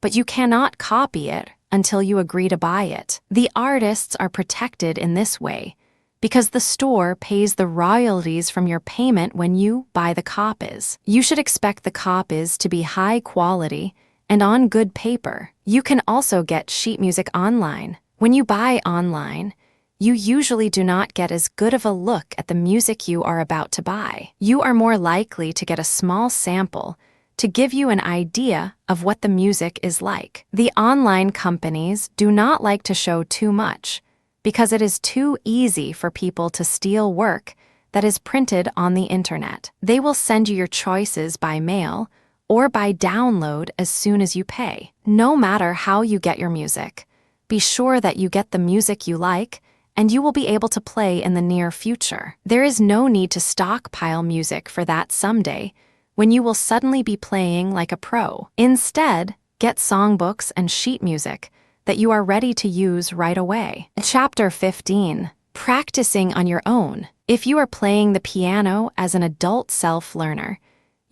but you cannot copy it until you agree to buy it. The artists are protected in this way because the store pays the royalties from your payment when you buy the copies. You should expect the copies to be high quality and on good paper. You can also get sheet music online. When you buy online, you usually do not get as good of a look at the music you are about to buy. You are more likely to get a small sample to give you an idea of what the music is like. The online companies do not like to show too much because it is too easy for people to steal work that is printed on the internet. They will send you your choices by mail or by download as soon as you pay. No matter how you get your music, be sure that you get the music you like and you will be able to play in the near future. There is no need to stockpile music for that someday when you will suddenly be playing like a pro. Instead, get songbooks and sheet music that you are ready to use right away. Chapter 15. Practicing on your own. If you are playing the piano as an adult self-learner,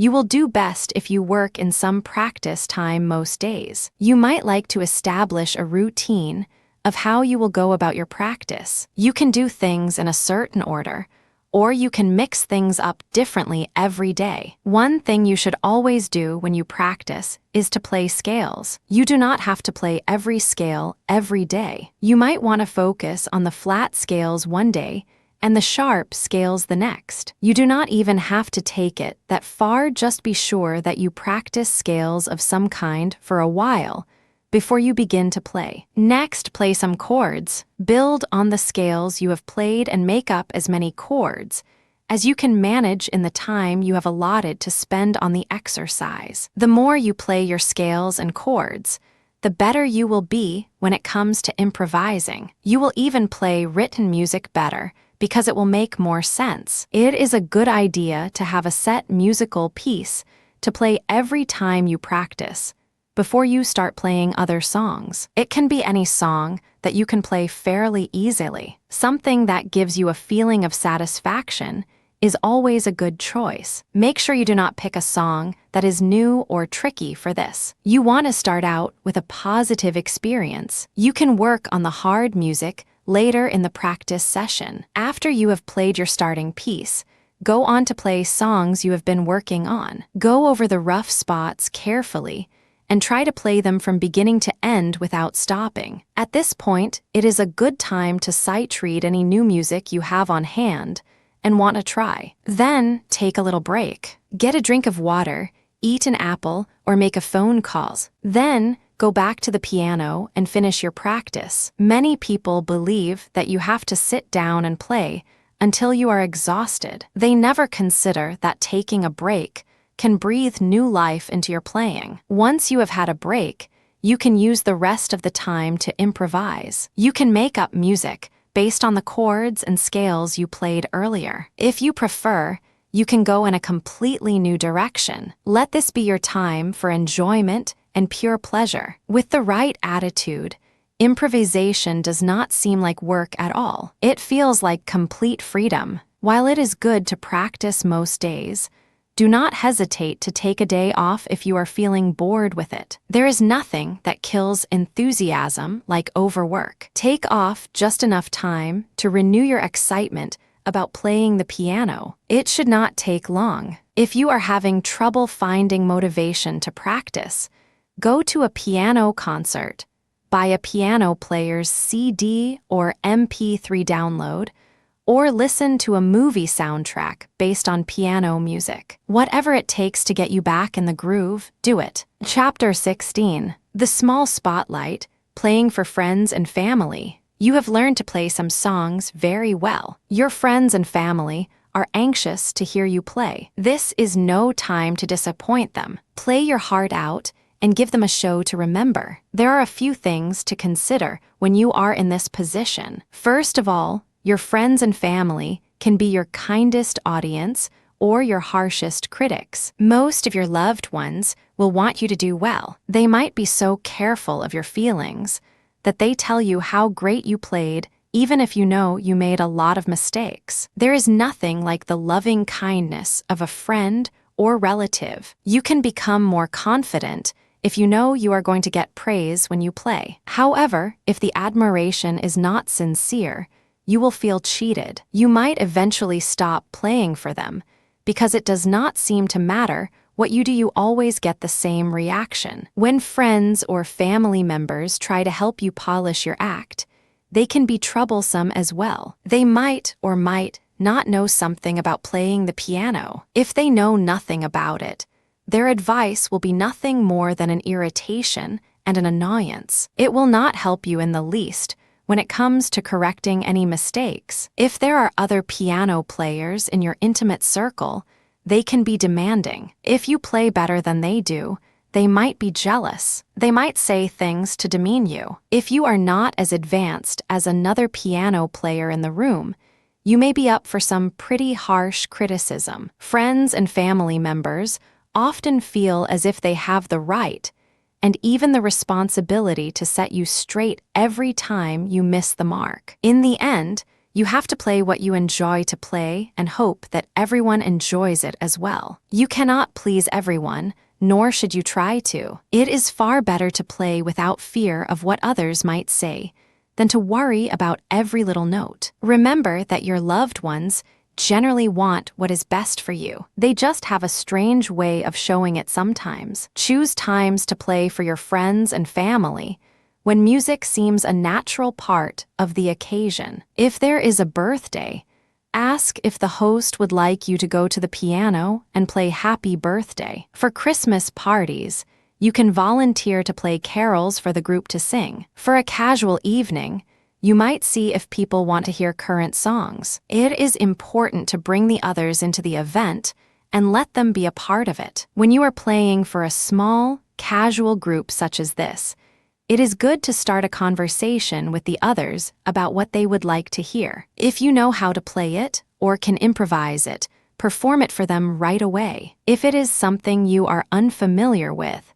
you will do best if you work in some practice time most days. You might like to establish a routine of how you will go about your practice. You can do things in a certain order, or you can mix things up differently every day. One thing you should always do when you practice is to play scales. You do not have to play every scale every day. You might want to focus on the flat scales one day and the sharp scales the next. You do not even have to take it that far, just be sure that you practice scales of some kind for a while before you begin to play. Next, play some chords. Build on the scales you have played and make up as many chords as you can manage in the time you have allotted to spend on the exercise. The more you play your scales and chords, the better you will be when it comes to improvising. You will even play written music better because it will make more sense. It is a good idea to have a set musical piece to play every time you practice before you start playing other songs. It can be any song that you can play fairly easily. Something that gives you a feeling of satisfaction is always a good choice. Make sure you do not pick a song that is new or tricky for this. You want to start out with a positive experience. You can work on the hard music later in the practice session. After you have played your starting piece, go on to play songs you have been working on. Go over the rough spots carefully and try to play them from beginning to end without stopping. At this point, it is a good time to sight read any new music you have on hand and want to try. Then, take a little break. Get a drink of water, eat an apple, or make a phone call. Then, go back to the piano and finish your practice. Many people believe that you have to sit down and play until you are exhausted. They never consider that taking a break can breathe new life into your playing. Once you have had a break, you can use the rest of the time to improvise. You can make up music based on the chords and scales you played earlier. If you prefer, you can go in a completely new direction. Let this be your time for enjoyment and pure pleasure. With the right attitude, improvisation does not seem like work at all. It feels like complete freedom. While it is good to practice most days, do not hesitate to take a day off if you are feeling bored with it. There is nothing that kills enthusiasm like overwork. Take off just enough time to renew your excitement about playing the piano. It should not take long. If you are having trouble finding motivation to practice, go to a piano concert, buy a piano player's CD or MP3 download, or listen to a movie soundtrack based on piano music. Whatever it takes to get you back in the groove, do it. Chapter 16. The Small Spotlight, Playing for Friends and Family. You have learned to play some songs very well. Your friends and family are anxious to hear you play. This is no time to disappoint them. Play your heart out and give them a show to remember. There are a few things to consider when you are in this position. First of all, your friends and family can be your kindest audience or your harshest critics. Most of your loved ones will want you to do well. They might be so careful of your feelings that they tell you how great you played, even if you know you made a lot of mistakes. There is nothing like the loving kindness of a friend or relative. You can become more confident if you know you are going to get praise when you play. However, if the admiration is not sincere, you will feel cheated. You might eventually stop playing for them because it does not seem to matter what you do. You always get the same reaction. When friends or family members try to help you polish your act, they can be troublesome as well. They might or might not know something about playing the piano. If they know nothing about it, their advice will be nothing more than an irritation and an annoyance. It will not help you in the least when it comes to correcting any mistakes. If there are other piano players in your intimate circle, they can be demanding. If you play better than they do, they might be jealous. They might say things to demean you. If you are not as advanced as another piano player in the room, you may be up for some pretty harsh criticism. Friends and family members often feel as if they have the right and even the responsibility to set you straight every time you miss the mark. In the end, you have to play what you enjoy to play and hope that everyone enjoys it as well. You cannot please everyone, nor should you try to. It is far better to play without fear of what others might say than to worry about every little note. Remember that your loved ones generally want what is best for you. They just have a strange way of showing it sometimes. Choose times to play for your friends and family when music seems a natural part of the occasion. If there is a birthday, Ask if the host would like you to go to the piano and play Happy Birthday. For Christmas parties, you can volunteer to play carols for the group to sing. For a casual evening, you might see if people want to hear current songs. It is important to bring the others into the event and let them be a part of it. When you are playing for a small, casual group such as this, it is good to start a conversation with the others about what they would like to hear. If you know how to play it or can improvise it, perform it for them right away. If it is something you are unfamiliar with,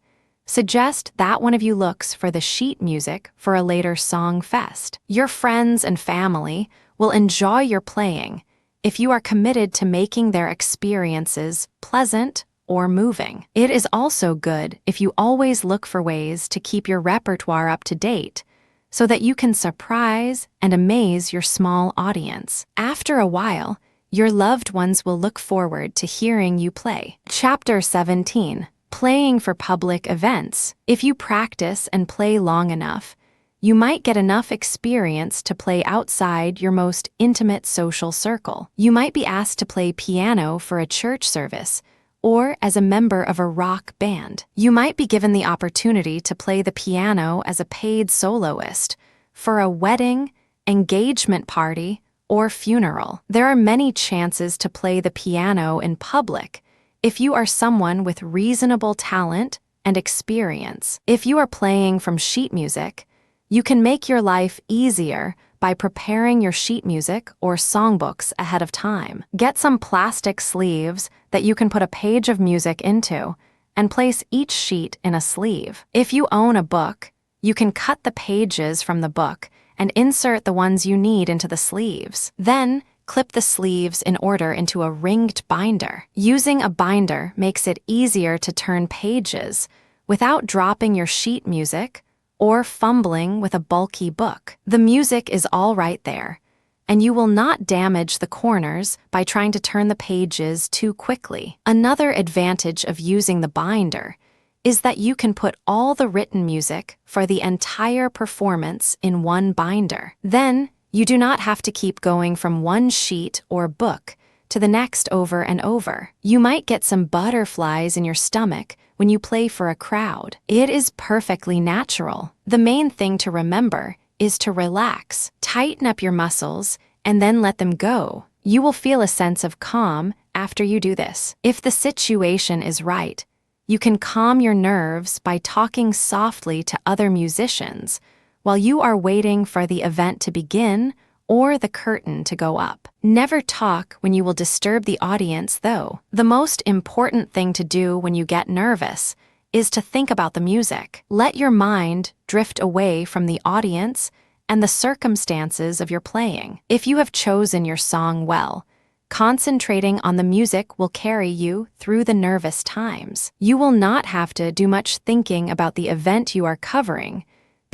suggest that one of you looks for the sheet music for a later song fest. Your friends and family will enjoy your playing if you are committed to making their experiences pleasant or moving. It is also good if you always look for ways to keep your repertoire up to date so that you can surprise and amaze your small audience. After a while, your loved ones will look forward to hearing you play. Chapter 17. Playing for public events. If you practice and play long enough, you might get enough experience to play outside your most intimate social circle. You might be asked to play piano for a church service or as a member of a rock band. You might be given the opportunity to play the piano as a paid soloist for a wedding, engagement party, or funeral. There are many chances to play the piano in public if you are someone with reasonable talent and experience. If you are playing from sheet music, you can make your life easier by preparing your sheet music or songbooks ahead of time. Get some plastic sleeves that you can put a page of music into and place each sheet in a sleeve. If you own a book, you can cut the pages from the book and insert the ones you need into the sleeves. Then, clip the sleeves in order into a ringed binder. Using a binder makes it easier to turn pages without dropping your sheet music or fumbling with a bulky book. The music is all right there, and you will not damage the corners by trying to turn the pages too quickly. Another advantage of using the binder is that you can put all the written music for the entire performance in one binder. Then, you do not have to keep going from one sheet or book to the next over and over. You might get some butterflies in your stomach when you play for a crowd. It is perfectly natural. The main thing to remember is to relax, tighten up your muscles, and then let them go. You will feel a sense of calm after you do this. If the situation is right, you can calm your nerves by talking softly to other musicians while you are waiting for the event to begin or the curtain to go up. Never talk when you will disturb the audience, though. The most important thing to do when you get nervous is to think about the music. Let your mind drift away from the audience and the circumstances of your playing. If you have chosen your song well, concentrating on the music will carry you through the nervous times. You will not have to do much thinking about the event you are covering,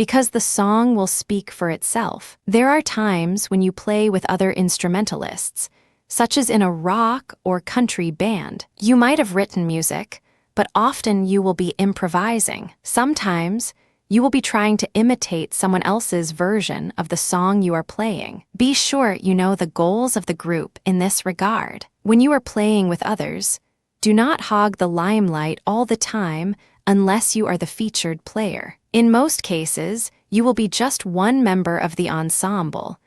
because the song will speak for itself. There are times when you play with other instrumentalists, such as in a rock or country band. You might have written music, but often you will be improvising. Sometimes, you will be trying to imitate someone else's version of the song you are playing. Be sure you know the goals of the group in this regard. When you are playing with others, do not hog the limelight all the time unless you are the featured player. In most cases, you will be just one member of the ensemble,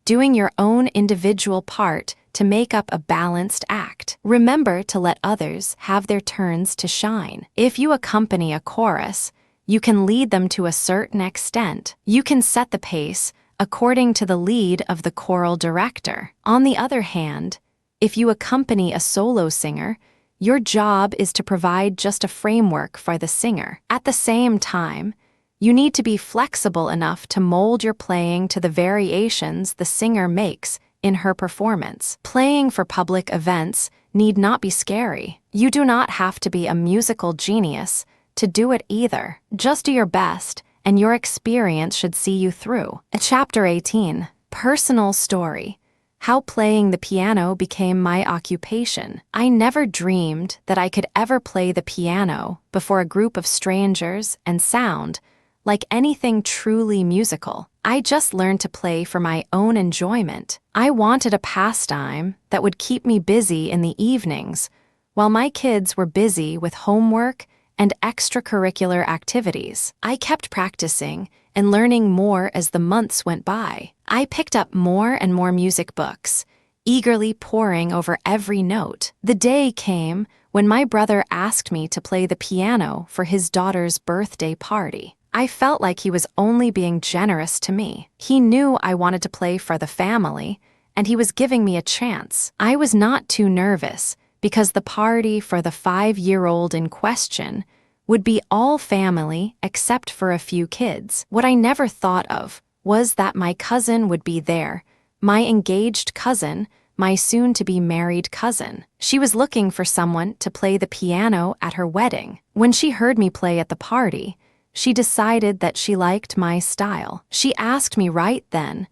doing your own individual part to make up a balanced act. Remember to let others have their turns to shine. If you accompany a chorus, you can lead them to a certain extent. You can set the pace according to the lead of the choral director. On the other hand, if you accompany a solo singer, your job is to provide just a framework for the singer. At the same time, you need to be flexible enough to mold your playing to the variations the singer makes in her performance. Playing for public events need not be scary. You do not have to be a musical genius to do it either. Just do your best, and your experience should see you through. Chapter 18. Personal Story. How playing the piano became my occupation. I never dreamed that I could ever play the piano before a group of strangers and sound like anything truly musical. I just learned to play for my own enjoyment. I wanted a pastime that would keep me busy in the evenings, while my kids were busy with homework and extracurricular activities. I kept practicing and learning more as the months went by. I picked up more and more music books, eagerly poring over every note. The day came when my brother asked me to play the piano for his daughter's birthday party. I felt like he was only being generous to me. He knew I wanted to play for the family, and he was giving me a chance. I was not too nervous, because the party for the 5-year-old in question would be all family except for a few kids. What I never thought of was that my cousin would be there, my engaged cousin, my soon-to-be married cousin. She was looking for someone to play the piano at her wedding. When she heard me play at the party, she decided that she liked my style. She asked me right then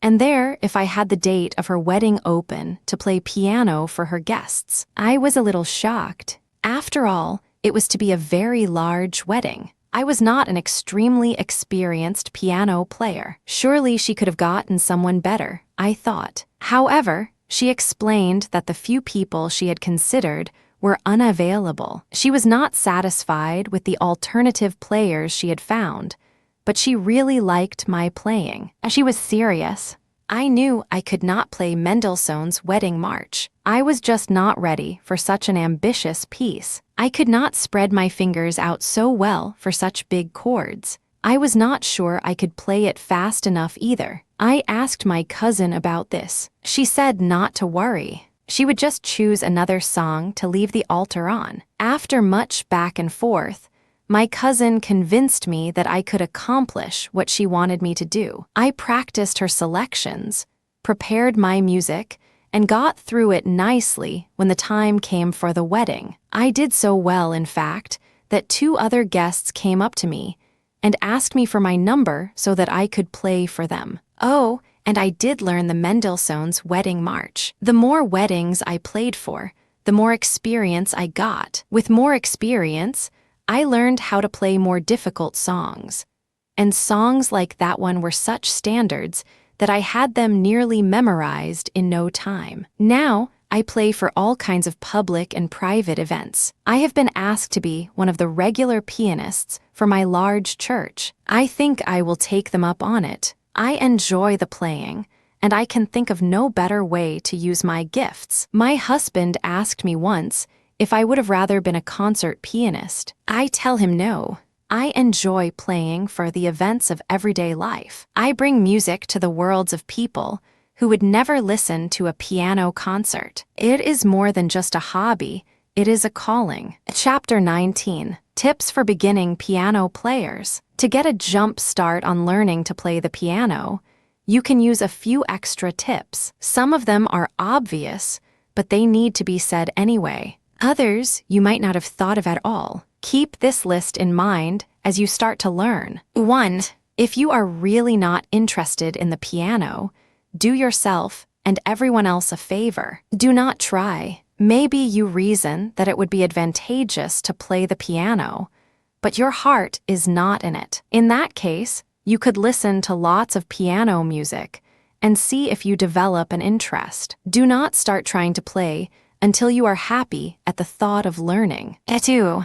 and there if I had the date of her wedding open to play piano for her guests. I was a little shocked. After all, it was to be a very large wedding. I was not an extremely experienced piano player. Surely she could have gotten someone better, I thought. However, she explained that the few people she had considered were unavailable. She was not satisfied with the alternative players she had found, but she really liked my playing. She was serious. I knew I could not play Mendelssohn's Wedding March. I was just not ready for such an ambitious piece. I could not spread my fingers out so well for such big chords. I was not sure I could play it fast enough either. I asked my cousin about this. She said not to worry. She would just choose another song to leave the altar on. After much back and forth, my cousin convinced me that I could accomplish what she wanted me to do. I practiced her selections, prepared my music, and got through it nicely when the time came for the wedding. I did so well, in fact, that 2 other guests came up to me and asked me for my number so that I could play for them. Oh, and I did learn the Mendelssohn's Wedding March. The more weddings I played for, the more experience I got. With more experience, I learned how to play more difficult songs. And songs like that one were such standards that I had them nearly memorized in no time. Now, I play for all kinds of public and private events. I have been asked to be one of the regular pianists for my large church. I think I will take them up on it. I enjoy the playing, and I can think of no better way to use my gifts. My husband asked me once if I would have rather been a concert pianist. I tell him no. I enjoy playing for the events of everyday life. I bring music to the worlds of people who would never listen to a piano concert. It is more than just a hobby, it is a calling. Chapter 19. Tips for beginning piano players. To get a jump start on learning to play the piano, you can use a few extra tips. Some of them are obvious, but they need to be said anyway. Others you might not have thought of at all. Keep this list in mind as you start to learn. 1. If you are really not interested in the piano, do yourself and everyone else a favor. Do not try. Maybe you reason that it would be advantageous to play the piano, but your heart is not in it. In that case, you could listen to lots of piano music and see if you develop an interest. Do not start trying to play until you are happy at the thought of learning. 2.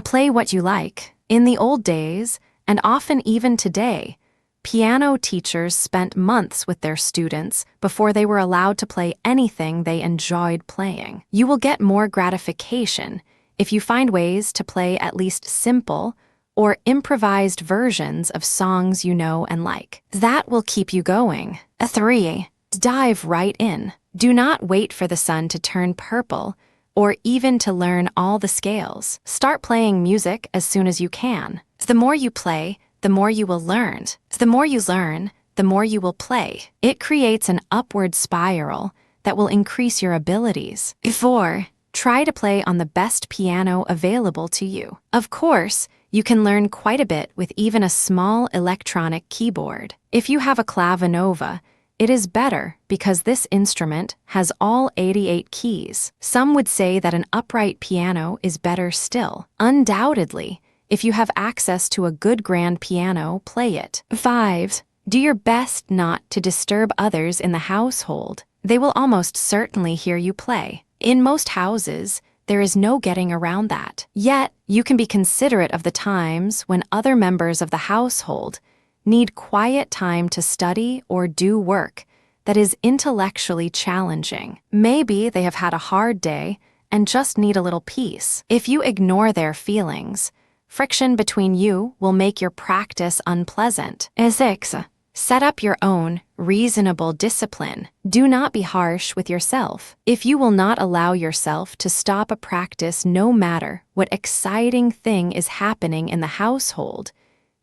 Play what you like. In the old days, and often even today, piano teachers spent months with their students before they were allowed to play anything they enjoyed playing. You will get more gratification if you find ways to play at least simple or improvised versions of songs you know and like. That will keep you going. 3. Dive right in. Do not wait for the sun to turn purple or even to learn all the scales. Start playing music as soon as you can. The more you play, the more you will learn. The more you learn, the more you will play. It creates an upward spiral that will increase your abilities. 4. Try to play on the best piano available to you. Of course, you can learn quite a bit with even a small electronic keyboard. If you have a clavinova, it is better because this instrument has all 88 keys. Some would say that an upright piano is better still. Undoubtedly, If you have access to a good grand piano, play it. 5. Do your best not to disturb others in the household. They will almost certainly hear you play. In most houses, there is no getting around that. Yet, you can be considerate of the times when other members of the household need quiet time to study or do work that is intellectually challenging. Maybe they have had a hard day and just need a little peace. If you ignore their feelings, friction between you will make your practice unpleasant. 6. Set up your own reasonable discipline. Do not be harsh with yourself. If you will not allow yourself to stop a practice no matter what exciting thing is happening in the household,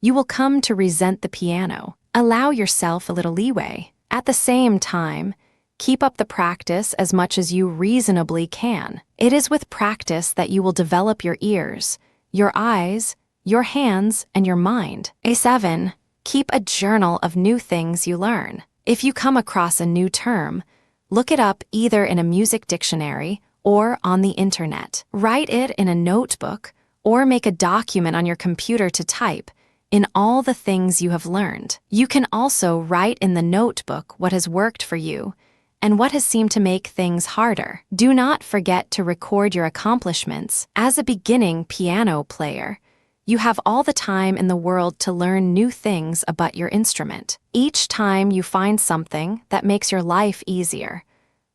you will come to resent the piano. Allow yourself a little leeway. At the same time, keep up the practice as much as you reasonably can. It is with practice that you will develop your ears, your eyes, your hands, and your mind. 7. Keep a journal of new things you learn. If you come across a new term, look it up either in a music dictionary or on the internet. Write it in a notebook or make a document on your computer to type in all the things you have learned. You can also write in the notebook what has worked for you and what has seemed to make things harder. Do not forget to record your accomplishments. As a beginning piano player, you have all the time in the world to learn new things about your instrument. Each time you find something that makes your life easier,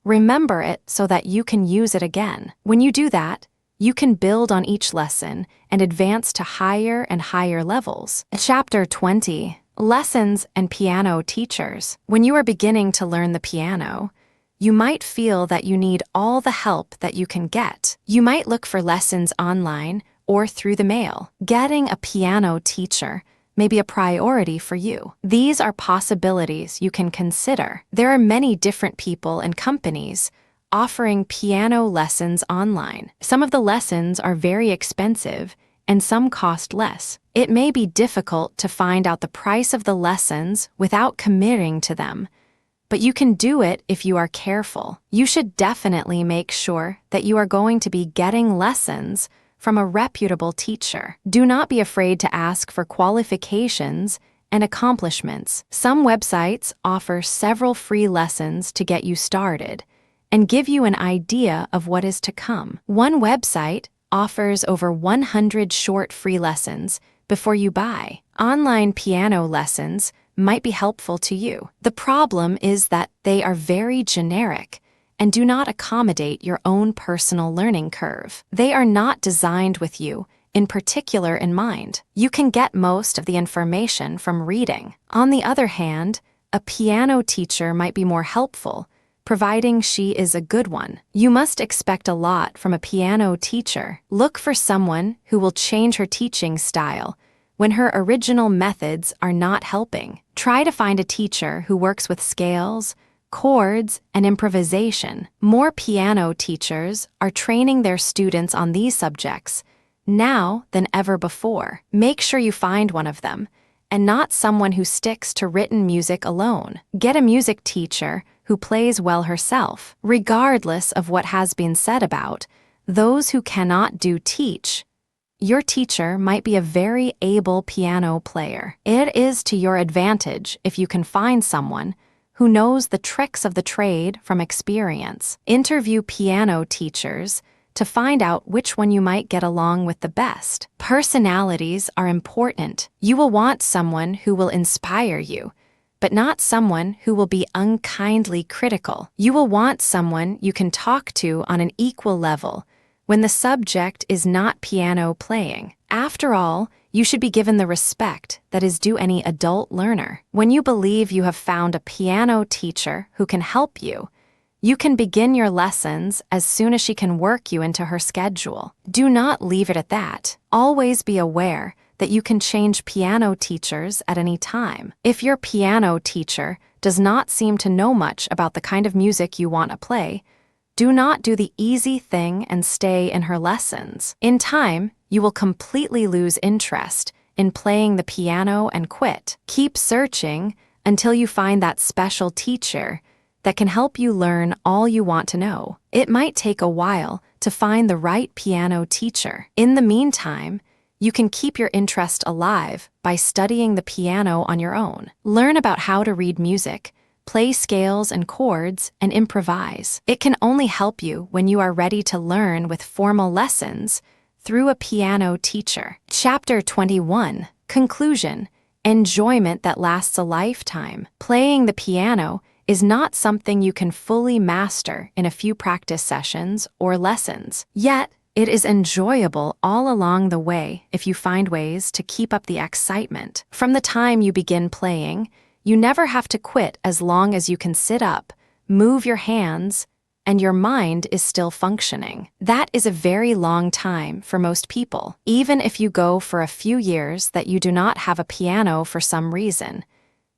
remember it so that you can use it again. When you do that, you can build on each lesson and advance to higher and higher levels. Chapter 20. Lessons and Piano Teachers. When you are beginning to learn the piano, you might feel that you need all the help that you can get. You might look for lessons online or through the mail. Getting a piano teacher may be a priority for you. These are possibilities you can consider. There are many different people and companies offering piano lessons online. Some of the lessons are very expensive and some cost less. It may be difficult to find out the price of the lessons without committing to them, but you can do it if you are careful. You should definitely make sure that you are going to be getting lessons from a reputable teacher. Do not be afraid to ask for qualifications and accomplishments. Some websites offer several free lessons to get you started and give you an idea of what is to come. One website offers over 100 short free lessons before you buy. Online piano lessons might be helpful to you. The problem is that they are very generic and do not accommodate your own personal learning curve. They are not designed with you in particular in mind. You can get most of the information from reading. On the other hand, a piano teacher might be more helpful, providing she is a good one. You must expect a lot from a piano teacher. Look for someone who will change her teaching style when her original methods are not helping. Try to find a teacher who works with scales, chords, and improvisation. More piano teachers are training their students on these subjects now than ever before. Make sure you find one of them, and not someone who sticks to written music alone. Get a music teacher who plays well herself. Regardless of what has been said about those who cannot do teach, your teacher might be a very able piano player. It is to your advantage if you can find someone who knows the tricks of the trade from experience. Interview piano teachers to find out which one you might get along with the best. Personalities are important. You will want someone who will inspire you, but not someone who will be unkindly critical. You will want someone you can talk to on an equal level when the subject is not piano playing. After all, you should be given the respect that is due any adult learner. When you believe you have found a piano teacher who can help you, you can begin your lessons as soon as she can work you into her schedule. Do not leave it at that. Always be aware that you can change piano teachers at any time. If your piano teacher does not seem to know much about the kind of music you want to play, do not do the easy thing and stay in her lessons. In time, you will completely lose interest in playing the piano and quit. Keep searching until you find that special teacher that can help you learn all you want to know. It might take a while to find the right piano teacher. In the meantime, you can keep your interest alive by studying the piano on your own. Learn about how to read music, play scales and chords, and improvise. It can only help you when you are ready to learn with formal lessons through a piano teacher. Chapter 21. Conclusion. Enjoyment that lasts a lifetime. Playing the piano is not something you can fully master in a few practice sessions or lessons. Yet, it is enjoyable all along the way if you find ways to keep up the excitement. From the time you begin playing, you never have to quit as long as you can sit up, move your hands, and your mind is still functioning. That is a very long time for most people. Even if you go for a few years that you do not have a piano for some reason,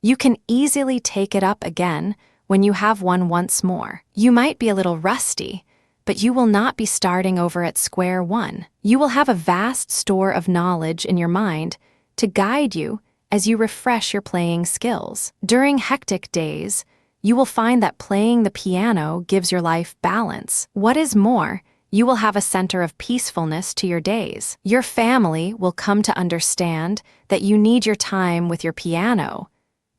you can easily take it up again when you have one once more. You might be a little rusty, but you will not be starting over at square one. You will have a vast store of knowledge in your mind to guide you as you refresh your playing skills. During hectic days, you will find that playing the piano gives your life balance. What is more, you will have a center of peacefulness to your days. Your family will come to understand that you need your time with your piano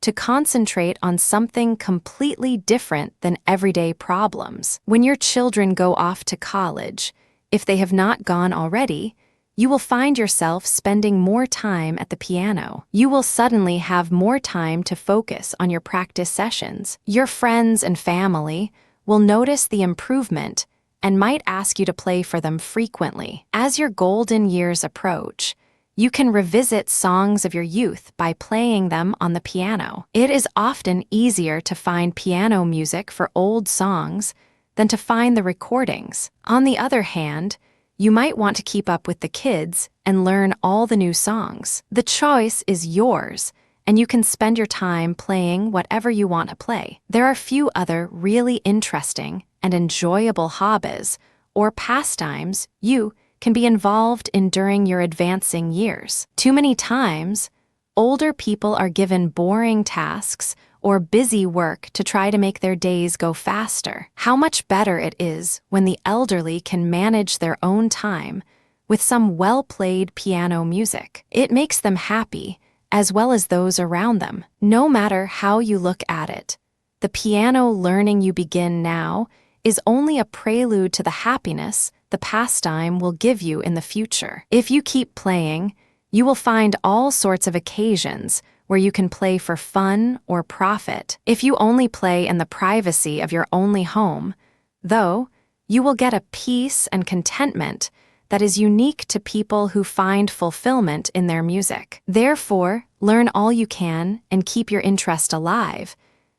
to concentrate on something completely different than everyday problems. When your children go off to college, if they have not gone already, you will find yourself spending more time at the piano. You will suddenly have more time to focus on your practice sessions. Your friends and family will notice the improvement and might ask you to play for them frequently. As your golden years approach, you can revisit songs of your youth by playing them on the piano. It is often easier to find piano music for old songs than to find the recordings. On the other hand, you might want to keep up with the kids and learn all the new songs. The choice is yours, and you can spend your time playing whatever you want to play. There are few other really interesting and enjoyable hobbies or pastimes you can be involved in during your advancing years. Too many times, older people are given boring tasks or busy work to try to make their days go faster. How much better it is when the elderly can manage their own time with some well-played piano music. It makes them happy, as well as those around them. No matter how you look at it, the piano learning you begin now is only a prelude to the happiness the pastime will give you in the future. If you keep playing, you will find all sorts of occasions where you can play for fun or profit. If you only play in the privacy of your only home, though, you will get a peace and contentment that is unique to people who find fulfillment in their music. Therefore, learn all you can and keep your interest alive,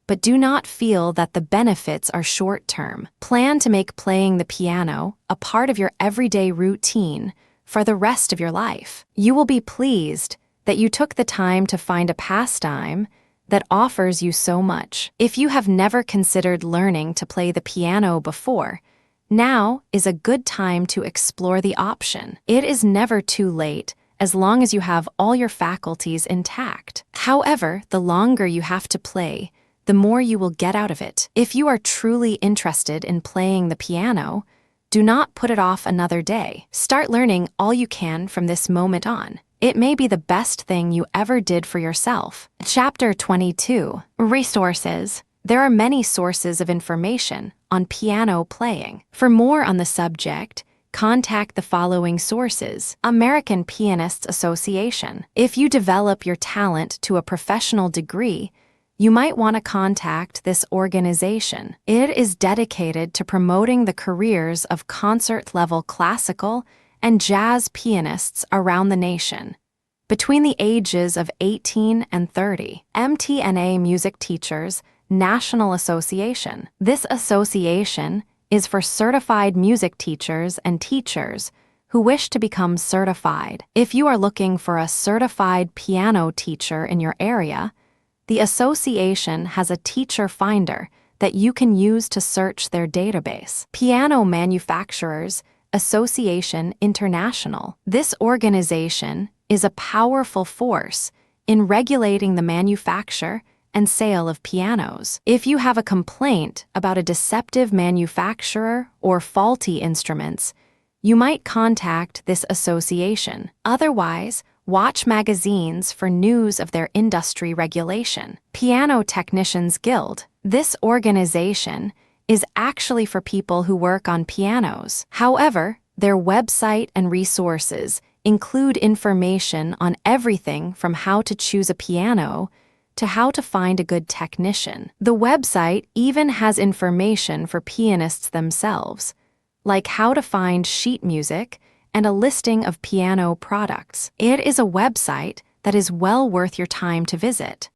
but do not feel that the benefits are short-term. Plan to make playing the piano a part of your everyday routine for the rest of your life. You will be pleased that you took the time to find a pastime that offers you so much. If you have never considered learning to play the piano before, now is a good time to explore the option. It is never too late as long as you have all your faculties intact. However, the longer you have to play, the more you will get out of it. If you are truly interested in playing the piano, do not put it off another day. Start learning all you can from this moment on. It may be the best thing you ever did for yourself. Chapter 22. Resources. There are many sources of information on piano playing. For more on the subject, contact the following sources. American Pianists Association. If you develop your talent to a professional degree, you might want to contact this organization. It is dedicated to promoting the careers of concert-level classical and jazz pianists around the nation. Between the ages of 18 and 30, MTNA Music Teachers National Association. This association is for certified music teachers and teachers who wish to become certified. If you are looking for a certified piano teacher in your area, the association has a teacher finder that you can use to search their database. Piano Manufacturers Association International. This organization is a powerful force in regulating the manufacture and sale of pianos. If you have a complaint about a deceptive manufacturer or faulty instruments, you might contact this association. Otherwise, watch magazines for news of their industry regulation. Piano Technicians Guild. This organization is actually for people who work on pianos. However, their website and resources include information on everything from how to choose a piano to how to find a good technician. The website even has information for pianists themselves, like how to find sheet music and a listing of piano products. It is a website that is well worth your time to visit.